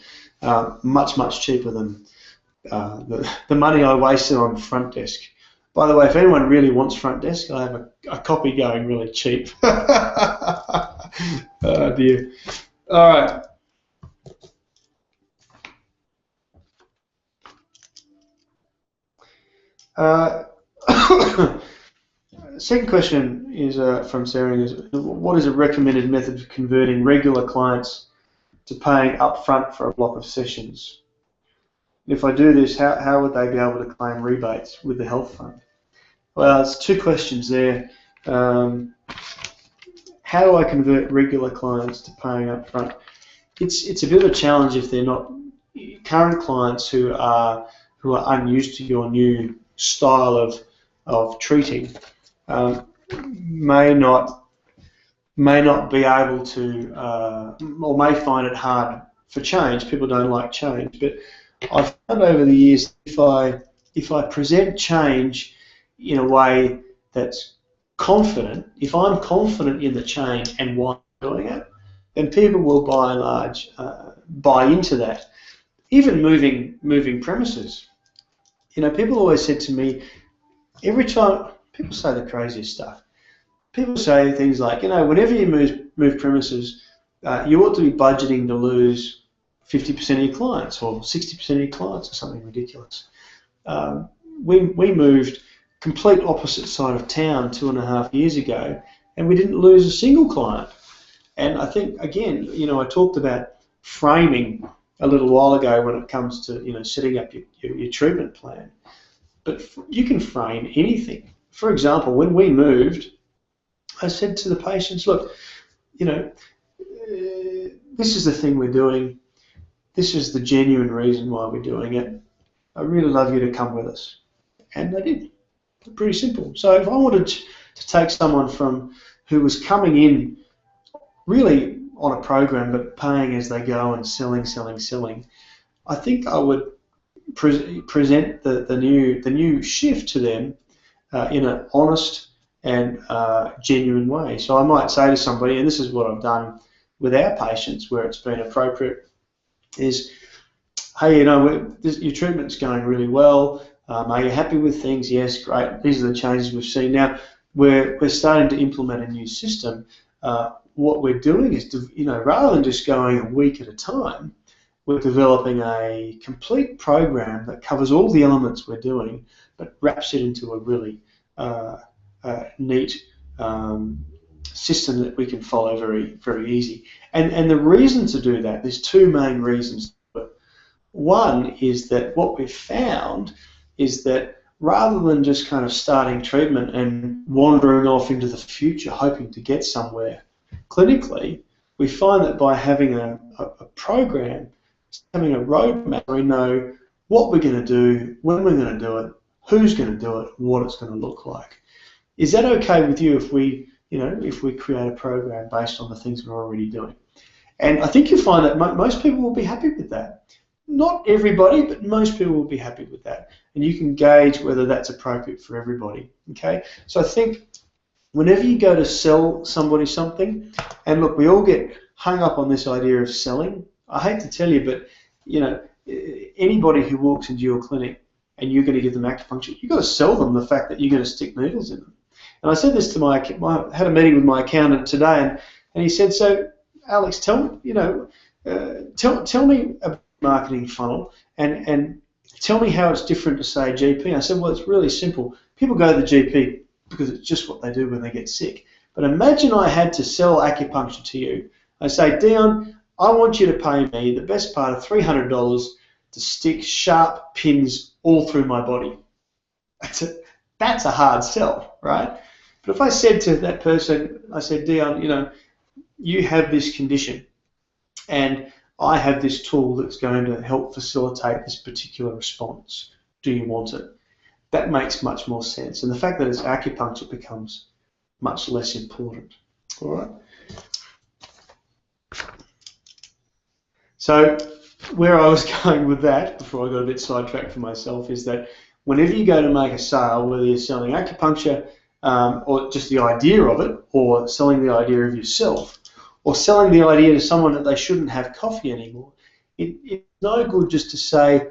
Much cheaper than the money I wasted on Front Desk. By the way, if anyone really wants Front Desk, I have a copy going really cheap. Oh dear. All right. Second question is from Sarah. What is a recommended method for converting regular clients to paying upfront for a block of sessions? If I do this, how would they be able to claim rebates with the health fund? Well, it's two questions there. Um, how do I convert regular clients to paying up front? It's a bit of a challenge if they're not current clients who are unused to your new style of treating. May not be able to, or may find it hard for change. People don't like change, but I've found over the years, if I present change in a way that's confident, if I'm confident in the change and why I'm doing it, then people will by and large buy into that. Even moving premises. People always said to me, every time, people say the craziest stuff. People say things like, whenever you move premises, you ought to be budgeting to lose 50% of your clients or 60% of your clients or something ridiculous. We moved complete opposite side of town 2.5 years ago, and we didn't lose a single client. And I think, again, I talked about framing a little while ago when it comes to setting up your treatment plan. But you can frame anything. For example, when we moved, I said to the patients, look, this is the thing we're doing. This is the genuine reason why we're doing it. I really love you to come with us. And they did. Pretty simple. So if I wanted to take someone who was coming in really on a program but paying as they go and selling, I think I would present the new shift to them in an honest and genuine way. So I might say to somebody, and this is what I've done with our patients where it's been appropriate, is, hey, your treatment's going really well. Are you happy with things? Yes, great. These are the changes we've seen. Now we're starting to implement a new system. What we're doing is, rather than just going a week at a time, we're developing a complete program that covers all the elements we're doing, but wraps it into a really neat system that we can follow very, very easy. And the reason to do that, there's two main reasons. One is that what we've found is that rather than just kind of starting treatment and wandering off into the future hoping to get somewhere clinically, we find that by having a program, having a roadmap, we know what we're going to do, when we're going to do it, who's going to do it, what it's going to look like. Is that okay with you if we create a program based on the things we're already doing? And I think you'll find that most people will be happy with that. Not everybody, but most people will be happy with that. And you can gauge whether that's appropriate for everybody. Okay? So I think whenever you go to sell somebody something, and look, we all get hung up on this idea of selling. I hate to tell you, but anybody who walks into your clinic and you're going to give them acupuncture, you've got to sell them the fact that you're going to stick needles in them. And I said this to I had a meeting with my accountant today, and he said, so Alex, tell me about marketing funnel and tell me how it's different to, say, GP. I said, well, it's really simple. People go to the GP because it's just what they do when they get sick. But imagine I had to sell acupuncture to you. I say, Dion, I want you to pay me the best part of $300 to stick sharp pins all through my body. That's a hard sell, right? But if I said to that person, I said, Dion, you have this condition, and I have this tool that's going to help facilitate this particular response. Do you want it? That makes much more sense. And the fact that it's acupuncture becomes much less important. All right? So where I was going with that, before I got a bit sidetracked for myself, is that whenever you go to make a sale, whether you're selling acupuncture or just the idea of it, or selling the idea of yourself, or selling the idea to someone that they shouldn't have coffee anymore, it's no good just to say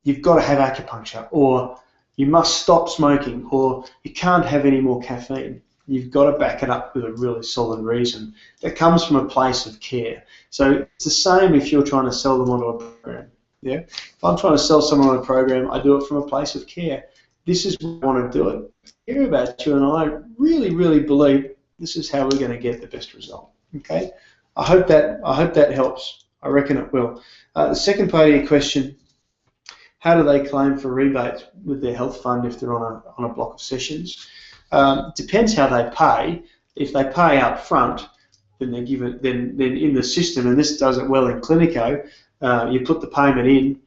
you've got to have acupuncture, or you must stop smoking, or you can't have any more caffeine. You've got to back it up with a really solid reason that comes from a place of care. So it's the same if you're trying to sell them onto a program. Yeah? If I'm trying to sell someone on a program, I do it from a place of care. This is what I want to do it. I care about you, and I really, really believe this is how we're going to get the best result. Okay, I hope that helps. I reckon it will. The second part of your question: how do they claim for rebates with their health fund if they're on a block of sessions? Depends how they pay. If they pay up front, then they give it. Then in the system, and this does it well in Clinico, you put the payment in.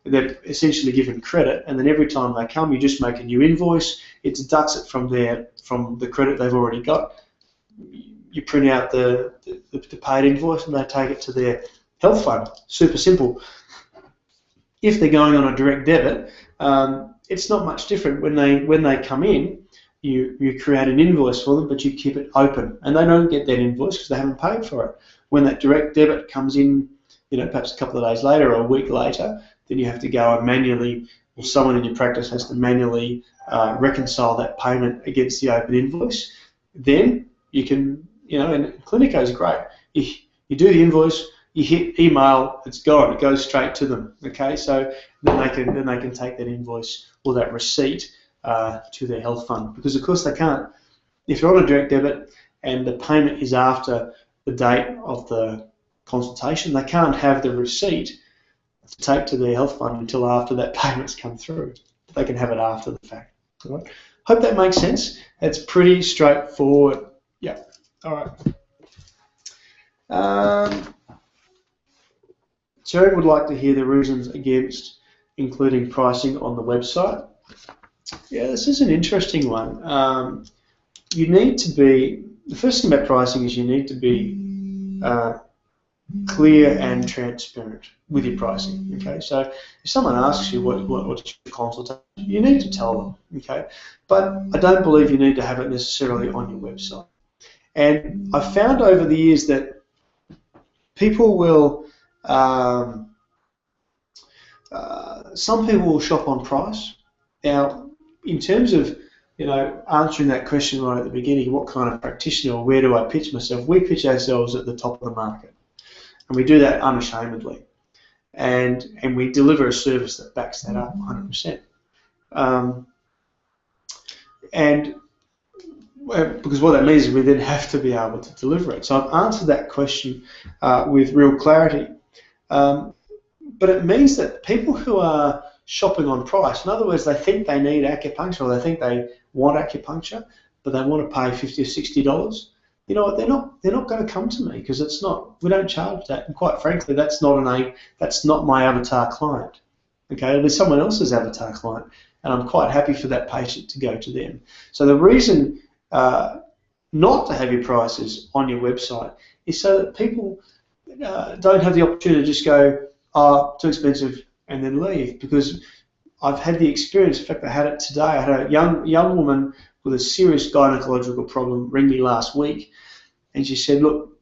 They're essentially given credit, and then every time they come, you just make a new invoice. It deducts it from the credit they've already got. You print out the paid invoice, and they take it to their health fund. Super simple. If they're going on a direct debit, it's not much different. When they come in, you create an invoice for them, but you keep it open, and they don't get that invoice because they haven't paid for it. When that direct debit comes in, perhaps a couple of days later or a week later, then you have to go and manually, or someone in your practice has to manually reconcile that payment against the open invoice. Then you can, and Clinico is great. You do the invoice, you hit email, it's gone. It goes straight to them. Okay, so then they can take that invoice or that receipt to their health fund, because of course they can't. If you're on a direct debit and the payment is after the date of the consultation, they can't have the receipt to take to their health fund until after that payment's come through. They can have it after the fact. All right. Hope that makes sense. It's pretty straightforward. Yeah. All right. Terry would like to hear the reasons against including pricing on the website. Yeah, this is an interesting one. You need to be, the first thing about pricing is you need to be clear and transparent with your pricing. Okay, so if someone asks you what's your consultation, you need to tell them. Okay, but I don't believe you need to have it necessarily on your website. And I've found over the years that people will, some people will shop on price. Now, in terms of answering that question right at the beginning, what kind of practitioner or where do I pitch myself? We pitch ourselves at the top of the market, and we do that unashamedly, and we deliver a service that backs that up 100%. And because what that means is we then have to be able to deliver it. So I've answered that question with real clarity, but it means that people who are shopping on price, in other words, they think they need acupuncture or they think they want acupuncture, but they want to pay $50 or $60. You know what? They're not going to come to me because it's not. We don't charge that, and quite frankly, that's not my avatar client. Okay, it'll be someone else's avatar client, and I'm quite happy for that patient to go to them. So the reason not to have your prices on your website is so that people don't have the opportunity to just go, oh, too expensive, and then leave. Because I've had the experience, in fact I had it today, I had a young woman with a serious gynecological problem ring me last week, and she said, look,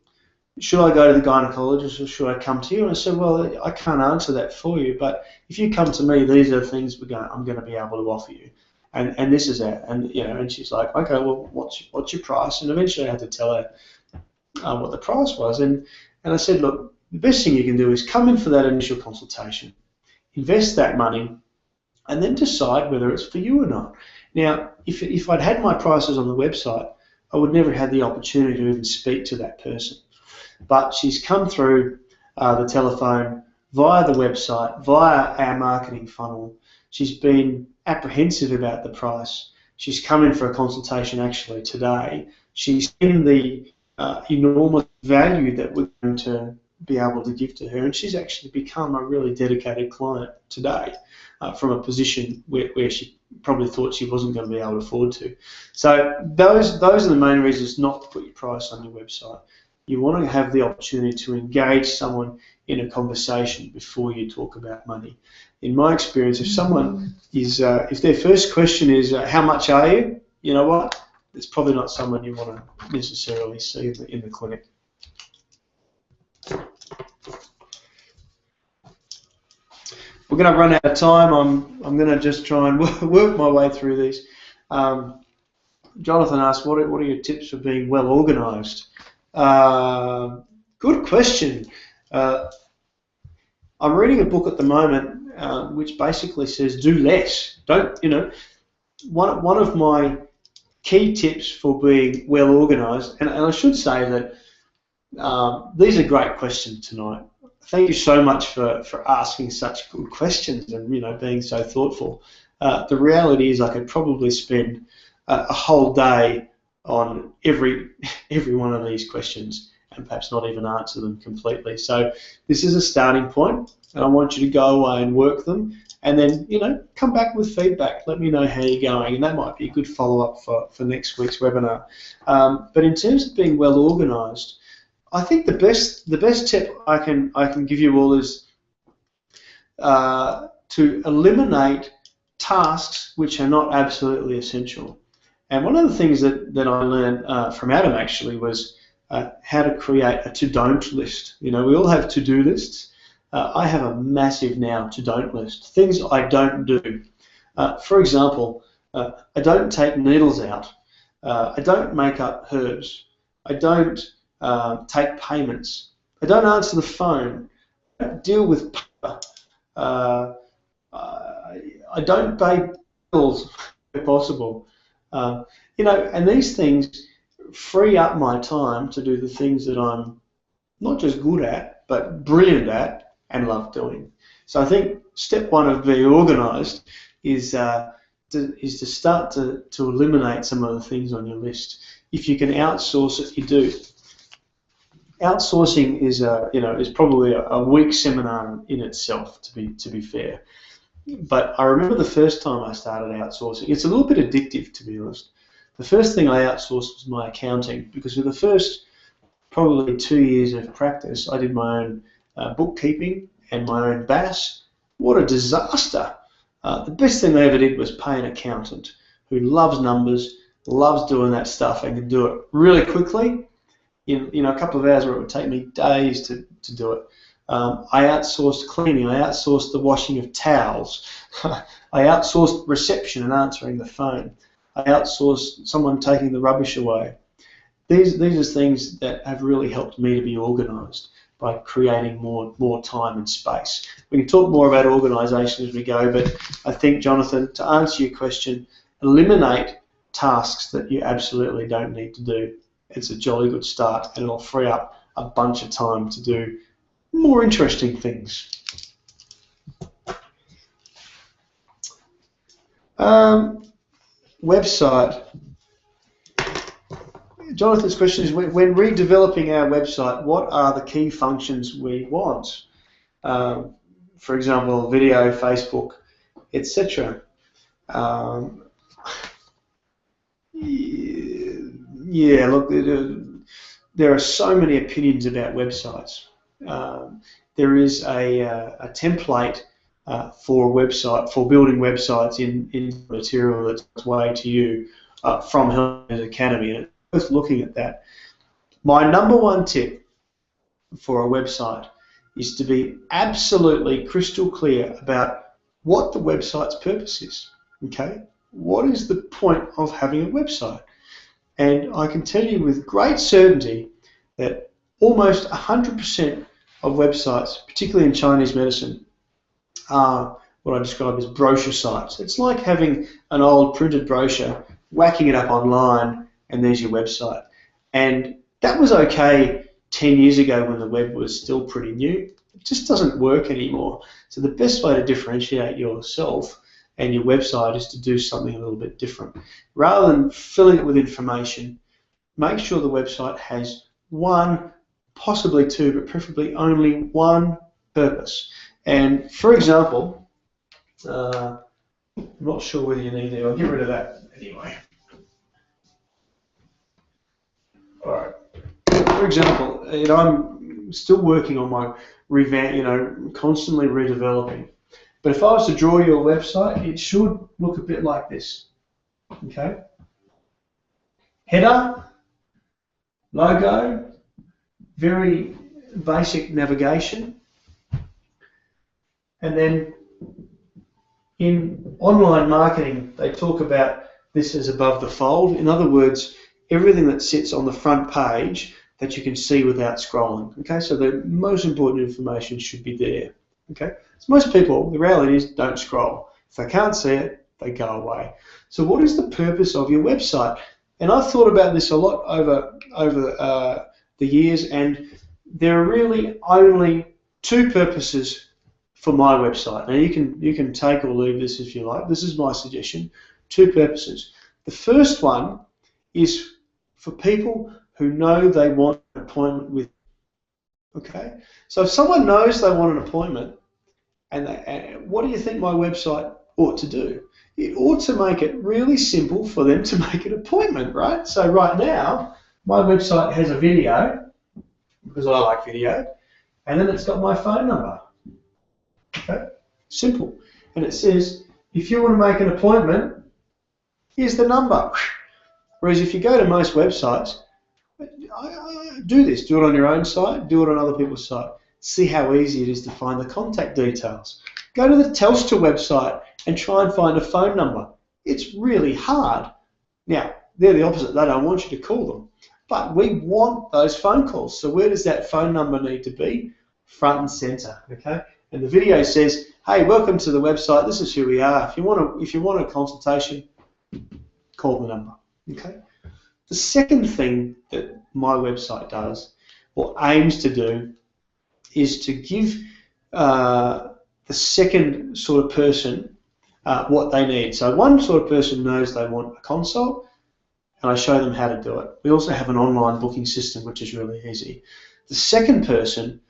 should I go to the gynecologist or should I come to you? And I said, well, I can't answer that for you, but if you come to me, these are the things I'm going to be able to offer you. And this is it. And and she's like, okay, well, what's your price? And eventually I had to tell her what the price was. And I said, look, the best thing you can do is come in for that initial consultation, invest that money, and then decide whether it's for you or not. Now, if I'd had my prices on the website, I would never have had the opportunity to even speak to that person. But she's come through the telephone, via the website, via our marketing funnel. She's been apprehensive about the price. She's come in for a consultation actually today. She's seen the enormous value that we're going to be able to give to her, and she's actually become a really dedicated client today from a position where she probably thought she wasn't going to be able to afford to. So those are the main reasons not to put your price on your website. You want to have the opportunity to engage someone in a conversation before you talk about money. In my experience, if someone is, if their first question is, how much are you? You know what? It's probably not someone you want to necessarily see in the clinic. We're going to run out of time. I'm going to just try and work my way through these. Jonathan asked, what are your tips for being well organised? Good question. I'm reading a book at the moment which basically says do less. Don't, one of my key tips for being well organised, and I should say that these are great questions tonight. Thank you so much for asking such good questions and being so thoughtful. The reality is I could probably spend a whole day on every one of these questions and perhaps not even answer them completely. So this is a starting point, and I want you to go away and work them, and then, you know, come back with feedback. Let me know how you're going, and that might be a good follow-up for next week's webinar. But in terms of being well organised, I think the best tip I can give you all is to eliminate tasks which are not absolutely essential. And one of the things that I learned from Adam actually was how to create a to-don't list. You know, we all have to-do lists. I have a massive now to-don't list, things I don't do. For example, I don't take needles out. I don't make up herbs. I don't take payments. I don't answer the phone. I don't deal with paper. I don't pay bills if possible. You know, and these things free up my time to do the things that I'm not just good at, but brilliant at and love doing. So I think step one of being organised is to start to eliminate some of the things on your list. If you can outsource it, you do. Outsourcing is probably a week seminar in itself, to be fair. But I remember the first time I started outsourcing. It's a little bit addictive, to be honest. The first thing I outsourced was my accounting, because for the first probably 2 years of practice, I did my own bookkeeping and my own BAS. What a disaster! The best thing I ever did was pay an accountant who loves numbers, loves doing that stuff, and can do it really quickly in a couple of hours, where it would take me days to do it. I outsourced cleaning. I outsourced the washing of towels. I outsourced reception and answering the phone. I outsourced someone taking the rubbish away. These are things that have really helped me to be organised by creating more time and space. We can talk more about organisation as we go, but I think, Jonathan, to answer your question, eliminate tasks that you absolutely don't need to do. It's a jolly good start, and it'll free up a bunch of time to do more interesting things. Website. Jonathan's question is, when redeveloping our website, what are the key functions we want? For example, video, Facebook, etc. Yeah, look, there are so many opinions about websites. There is a template for building websites in material that's way to you from Helpers Academy, and it's worth looking at that. My number one tip for a website is to be absolutely crystal clear about what the website's purpose is. Okay, what is the point of having a website? And I can tell you with great certainty that almost 100% of websites, particularly in Chinese medicine, are what I describe as brochure sites. It's like having an old printed brochure, whacking it up online, and there's your website. And that was okay 10 years ago when the web was still pretty new. It just doesn't work anymore. So the best way to differentiate yourself and your website is to do something a little bit different. Rather than filling it with information, make sure the website has one, possibly two, but preferably only one purpose. And for example, I'm not sure whether you need it. I'll get rid of that anyway. All right. For example, I'm still working on my revamp, constantly redeveloping. But if I was to draw your website, it should look a bit like this. Okay. Header, logo, very basic navigation, and then in online marketing they talk about this as above the fold. In other words, everything that sits on the front page that you can see without scrolling. Okay, so the most important information should be there. Okay, so most people, the reality is, don't scroll. If they can't see it, they go away. So what is the purpose of your website? And I've thought about this a lot over the years, and there are really only two purposes for my website. Now you can take or leave this if you like. This is my suggestion. Two purposes. The first one is for people who know they want an appointment with. Okay, so if someone knows they want an appointment, and what do you think my website ought to do? It ought to make it really simple for them to make an appointment, right? So right now, my website has a video, because I like video, and then it's got my phone number. Okay, simple. And it says, if you want to make an appointment, here's the number. Whereas if you go to most websites, do this. Do it on your own site. Do it on other people's site. See how easy it is to find the contact details. Go to the Telstra website and try and find a phone number. It's really hard. Now, they're the opposite. They don't want you to call them. But we want those phone calls. So where does that phone number need to be? Front and center, okay? And the video says, hey, welcome to the website. This is who we are. If you want a consultation, call the number, okay? The second thing that my website does, or aims to do, is to give the second sort of person what they need. So one sort of person knows they want a consult, and I show them how to do it. We also have an online booking system, which is really easy. The second person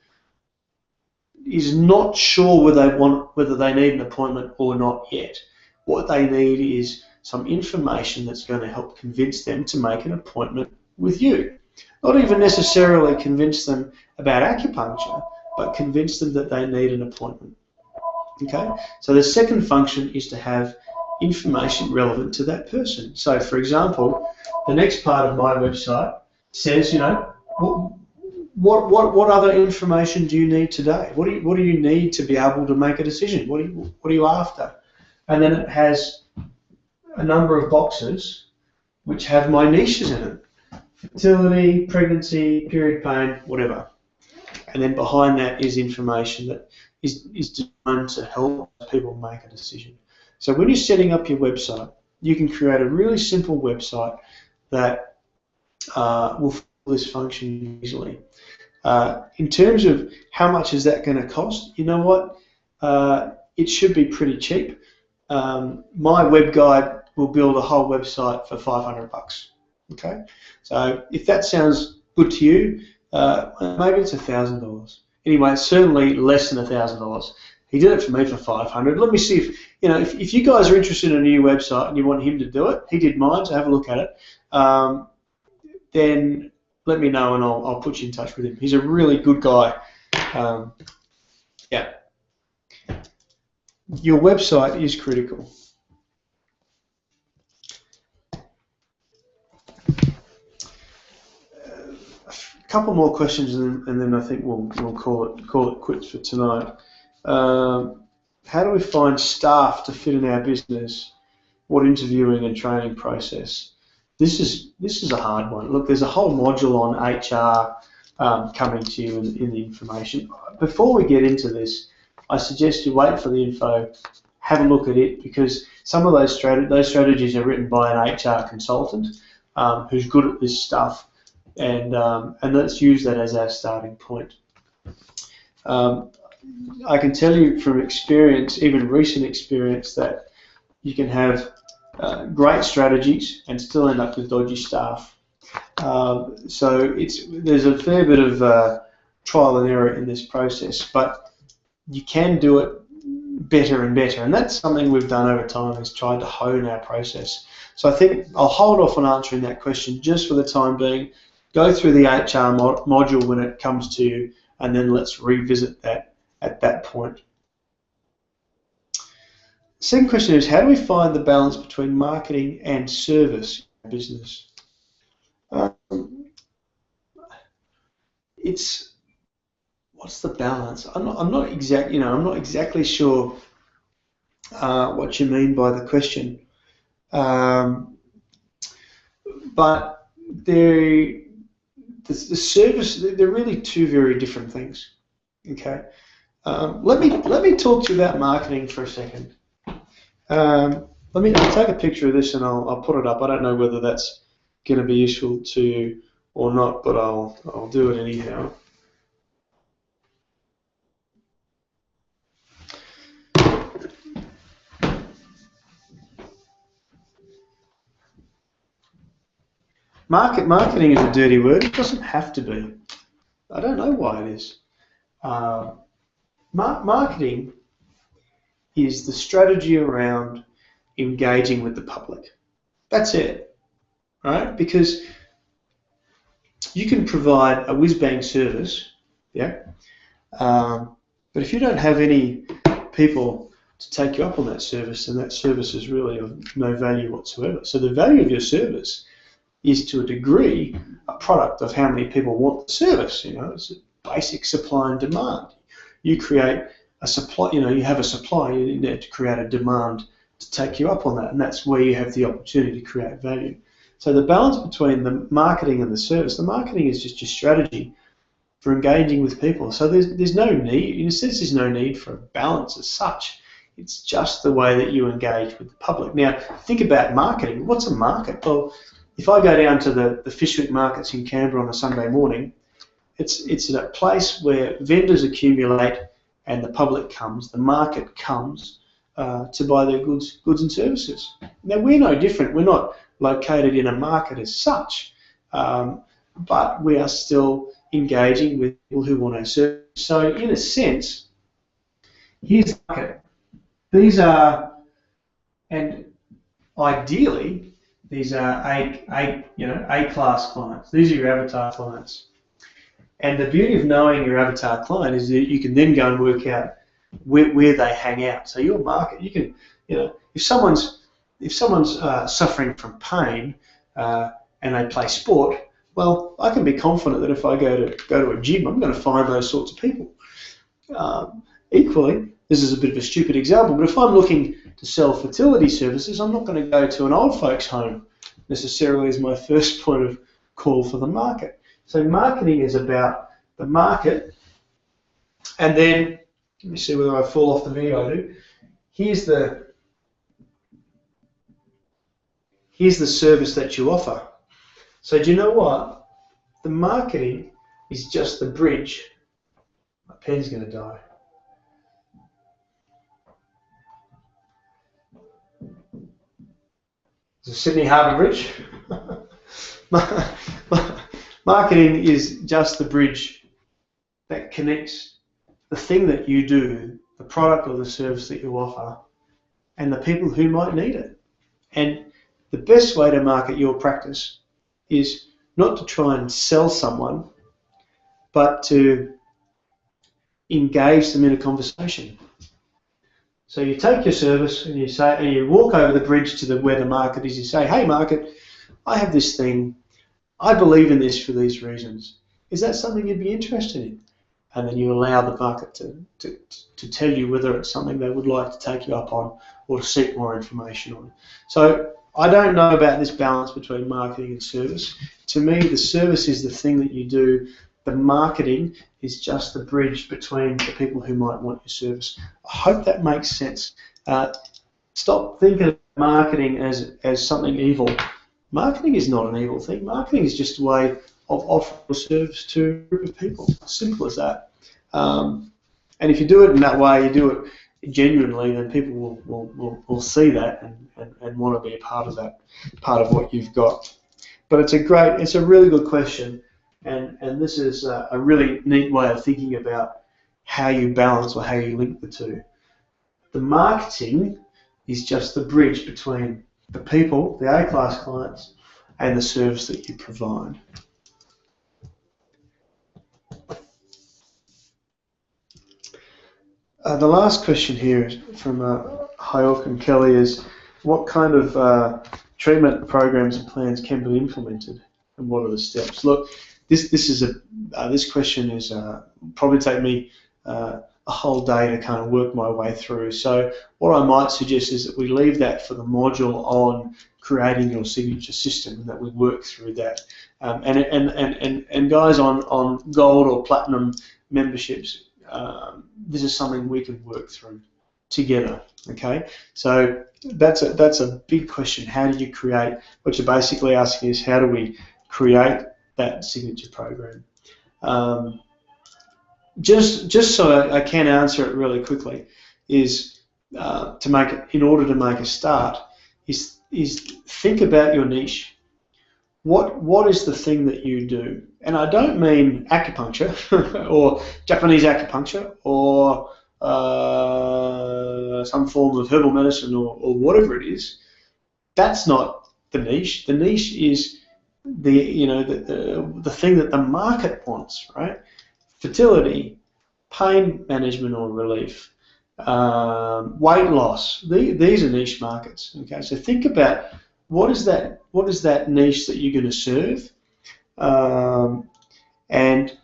is not sure whether they need an appointment or not yet. What they need is some information that's going to help convince them to make an appointment with you. Not even necessarily convince them about acupuncture, but convince them that they need an appointment. Okay? So the second function is to have information relevant to that person. So for example, the next part of my website says, you know, what other information do you need today? What do you need to be able to make a decision? What are you after? And then it has a number of boxes which have my niches in it: fertility, pregnancy, period pain, whatever. And then behind that is information that is designed to help people make a decision. So when you're setting up your website, you can create a really simple website that will fulfill this function easily. In terms of how much is that going to cost, you know what? It should be pretty cheap. My web guide will build a whole website for $500. Okay, so if that sounds good to you, maybe it's $1,000. Anyway, it's certainly less than $1,000. He did it for me for $500. Let me see if if you guys are interested in a new website and you want him to do it. He did mine, so have a look at it. Then let me know and I'll put you in touch with him. He's a really good guy. Yeah. Your website is critical. A couple more questions and then I think we'll call it quits for tonight. How do we find staff to fit in our business? What interviewing and training process? This is a hard one. Look, there's a whole module on HR coming to you in the information. Before we get into this, I suggest you wait for the info, have a look at it, because some of those strategies are written by an HR consultant who's good at this stuff, and let's use that as our starting point. I can tell you from experience, even recent experience, that you can have great strategies and still end up with dodgy staff. So there's a fair bit of trial and error in this process, but you can do it better and better, and that's something we've done over time, is trying to hone our process. So I think I'll hold off on answering that question just for the time being. Go through the HR module when it comes to you, and then let's revisit that at that point. Second question is, how do we find the balance between marketing and service in business? What's the balance? I'm not exactly sure what you mean by the question, but the service, they're really two very different things. Okay, let me talk to you about marketing for a second. I'll take a picture of this and I'll put it up. I don't know whether that's going to be useful to you or not, but I'll do it anyhow. Marketing is a dirty word. It doesn't have to be. I don't know why it is. Marketing is the strategy around engaging with the public. That's it, right? Because you can provide a whiz-bang service, yeah, but if you don't have any people to take you up on that service, then that service is really of no value whatsoever. So the value of your service is, to a degree, a product of how many people want the service. You know, it's a basic supply and demand. You create a supply, you know, you have a supply, you need to create a demand to take you up on that, and that's where you have the opportunity to create value. So the balance between the marketing and the marketing is just your strategy for engaging with people. So there's no need, in a sense, there's no need for a balance as such. It's just the way that you engage with the public. Now, think about marketing. What's a market? Well, if I go down to the Fishwick markets in Canberra on a Sunday morning, it's a place where vendors accumulate and the public comes, the market comes to buy their goods and services. Now, we're no different. We're not located in a market as such, but we are still engaging with people who want our service. So, in a sense, here's the market. These are, and ideally, these are A-class clients. These are your avatar clients. And the beauty of knowing your avatar client is that you can then go and work out where they hang out. So your market, you can, you know, if someone's suffering from pain and they play sport, well, I can be confident that if I go to a gym, I'm going to find those sorts of people. Equally, this is a bit of a stupid example, but if I'm looking to sell fertility services, I'm not going to go to an old folks home necessarily as my first point of call for the market. So marketing is about the market, and then, let me see whether I fall off the video I do. Here's the service that you offer. So do you know what? The marketing is just the bridge. My pen's going to die. The Sydney Harbour Bridge. Marketing is just the bridge that connects the thing that you do, the product or the service that you offer, and the people who might need it. And the best way to market your practice is not to try and sell someone, but to engage them in a conversation. So you take your service and you say, and you walk over the bridge to where the market is. You say, "Hey, market, I have this thing. I believe in this for these reasons. Is that something you'd be interested in?" And then you allow the market to tell you whether it's something they would like to take you up on or to seek more information on. So I don't know about this balance between marketing and service. To me, the service is the thing that you do. The marketing is just the bridge between the people who might want your service. I hope that makes sense. Stop thinking of marketing as something evil. Marketing is not an evil thing. Marketing is just a way of offering a service to a group of people. Simple as that. And if you do it in that way, you do it genuinely, then people will see that and want to be a part of that, part of what you've got. But it's a really good question, and this is a really neat way of thinking about how you balance or how you link the two. The marketing is just the bridge between the people, the A-class clients, and the service that you provide. The last question here is from Hayok and Kelly is, what kind of treatment programs and plans can be implemented, and what are the steps? Look, this question is probably take me a whole day to kind of work my way through. So what I might suggest is that we leave that for the module on creating your signature system, and that we work through that. And guys on gold or platinum memberships, this is something we can work through together. Okay, so that's a big question. How do you create? What you're basically asking is, how do we create that signature program? Just so I can answer it really quickly, is in order to make a start, is think about your niche. what is the thing that you do? And I don't mean acupuncture or Japanese acupuncture or some form of herbal medicine or whatever it is. That's not the niche. The niche is the thing that the market wants, right? Fertility, pain management or relief, weight loss. These are niche markets. Okay, so think about what is that niche that you're going to serve, and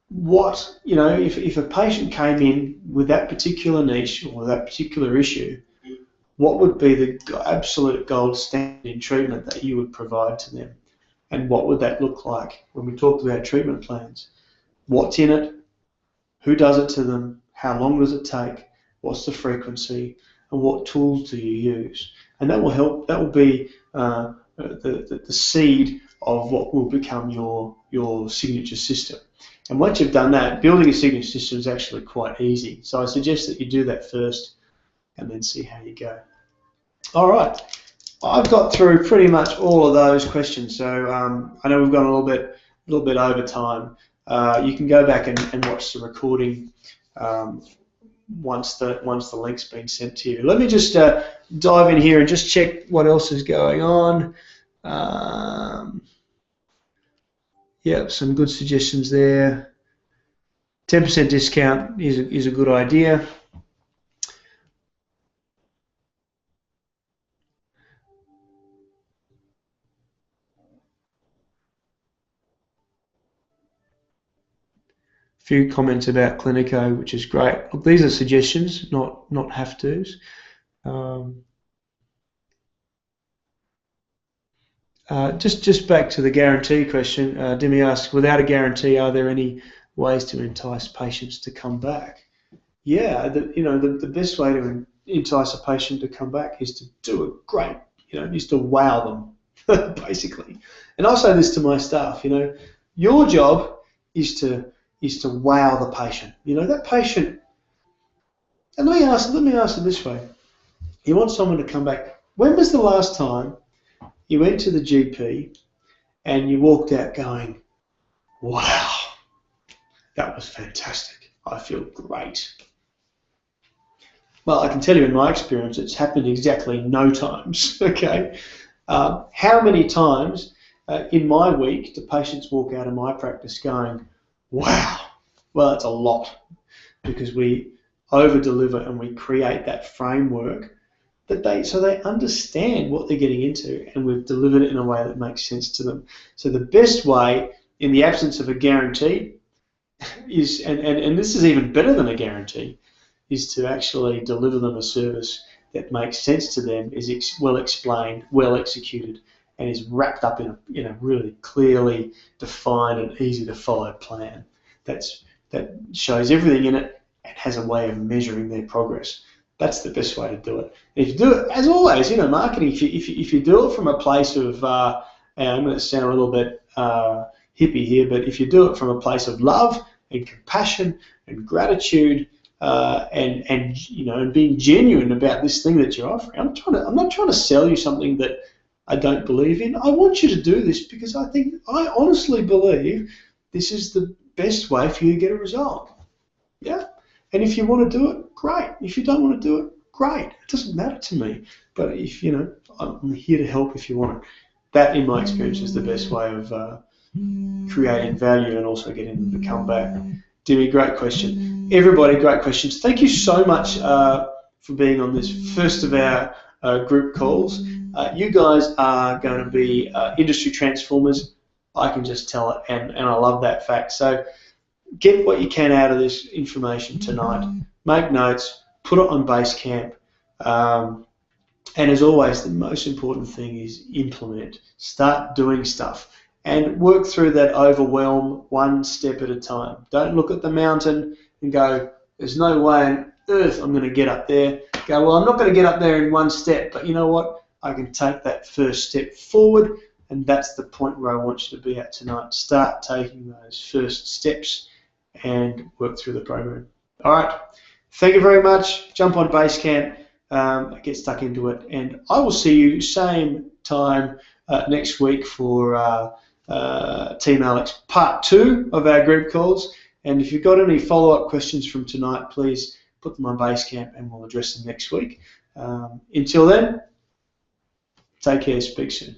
what, if a patient came in with that particular niche or that particular issue, what would be the absolute gold standard in treatment that you would provide to them, and what would that look like when we talked about treatment plans? What's in it? Who does it to them? How long does it take? What's the frequency? And what tools do you use? And that will help. That will be the seed of what will become your signature system. And once you've done that, building a signature system is actually quite easy. So I suggest that you do that first and then see how you go. All right. I've got through pretty much all of those questions. So I know we've gone a little bit over time. You can go back and watch the recording once the link's been sent to you. Let me just dive in here and just check what else is going on. Yep, some good suggestions there. 10% discount is a good idea. Few comments about Clinico, which is great. Look, these are suggestions, not have-tos. Just back to the guarantee question. Dimi asks, without a guarantee, are there any ways to entice patients to come back? Yeah, the best way to entice a patient to come back is to do it great. Is to wow them, basically. And I say this to my staff. Your job is to wow the patient. That patient. And let me ask it this way: you want someone to come back. When was the last time you went to the GP and you walked out going, "Wow, that was fantastic. I feel great"? Well, I can tell you in my experience, it's happened exactly no times. Okay, how many times in my week do patients walk out of my practice going, "Wow"? Well, it's a lot, because we over-deliver and we create that framework that they understand what they're getting into, and we've delivered it in a way that makes sense to them. So the best way, in the absence of a guarantee, is, and this is even better than a guarantee, is to actually deliver them a service that makes sense to them, is well explained, well executed, and is wrapped up in a really clearly defined and easy to follow plan that shows everything in it and has a way of measuring their progress. That's the best way to do it. And if you do it, as always, marketing, if you do it from a place of, and I'm going to sound a little bit hippie here, but if you do it from a place of love and compassion and gratitude, and being genuine about this thing that you're offering, I'm not trying to sell you something that I don't believe in. I want you to do this because I honestly believe this is the best way for you to get a result. Yeah. And if you want to do it, great. If you don't want to do it, great. It doesn't matter to me. But if I'm here to help if you want it. That, in my experience, is the best way of creating value and also getting them to come back. Dimi, great question. Everybody, great questions. Thank you so much for being on this first of our group calls. You guys are going to be industry transformers. I can just tell it, and I love that fact. So get what you can out of this information tonight. Make notes, put it on Basecamp, and as always, the most important thing is implement. Start doing stuff and work through that overwhelm one step at a time. Don't look at the mountain and go, there's no way on earth I'm going to get up there. Go, well, I'm not going to get up there in one step, but you know what? I can take that first step forward, and that's the point where I want you to be at tonight. Start taking those first steps and work through the program. All right. Thank you very much. Jump on Basecamp, get stuck into it, and I will see you same time next week for Team Alex Part 2 of our group calls. And if you've got any follow-up questions from tonight, please put them on Basecamp and we'll address them next week. Until then, take care, speak soon.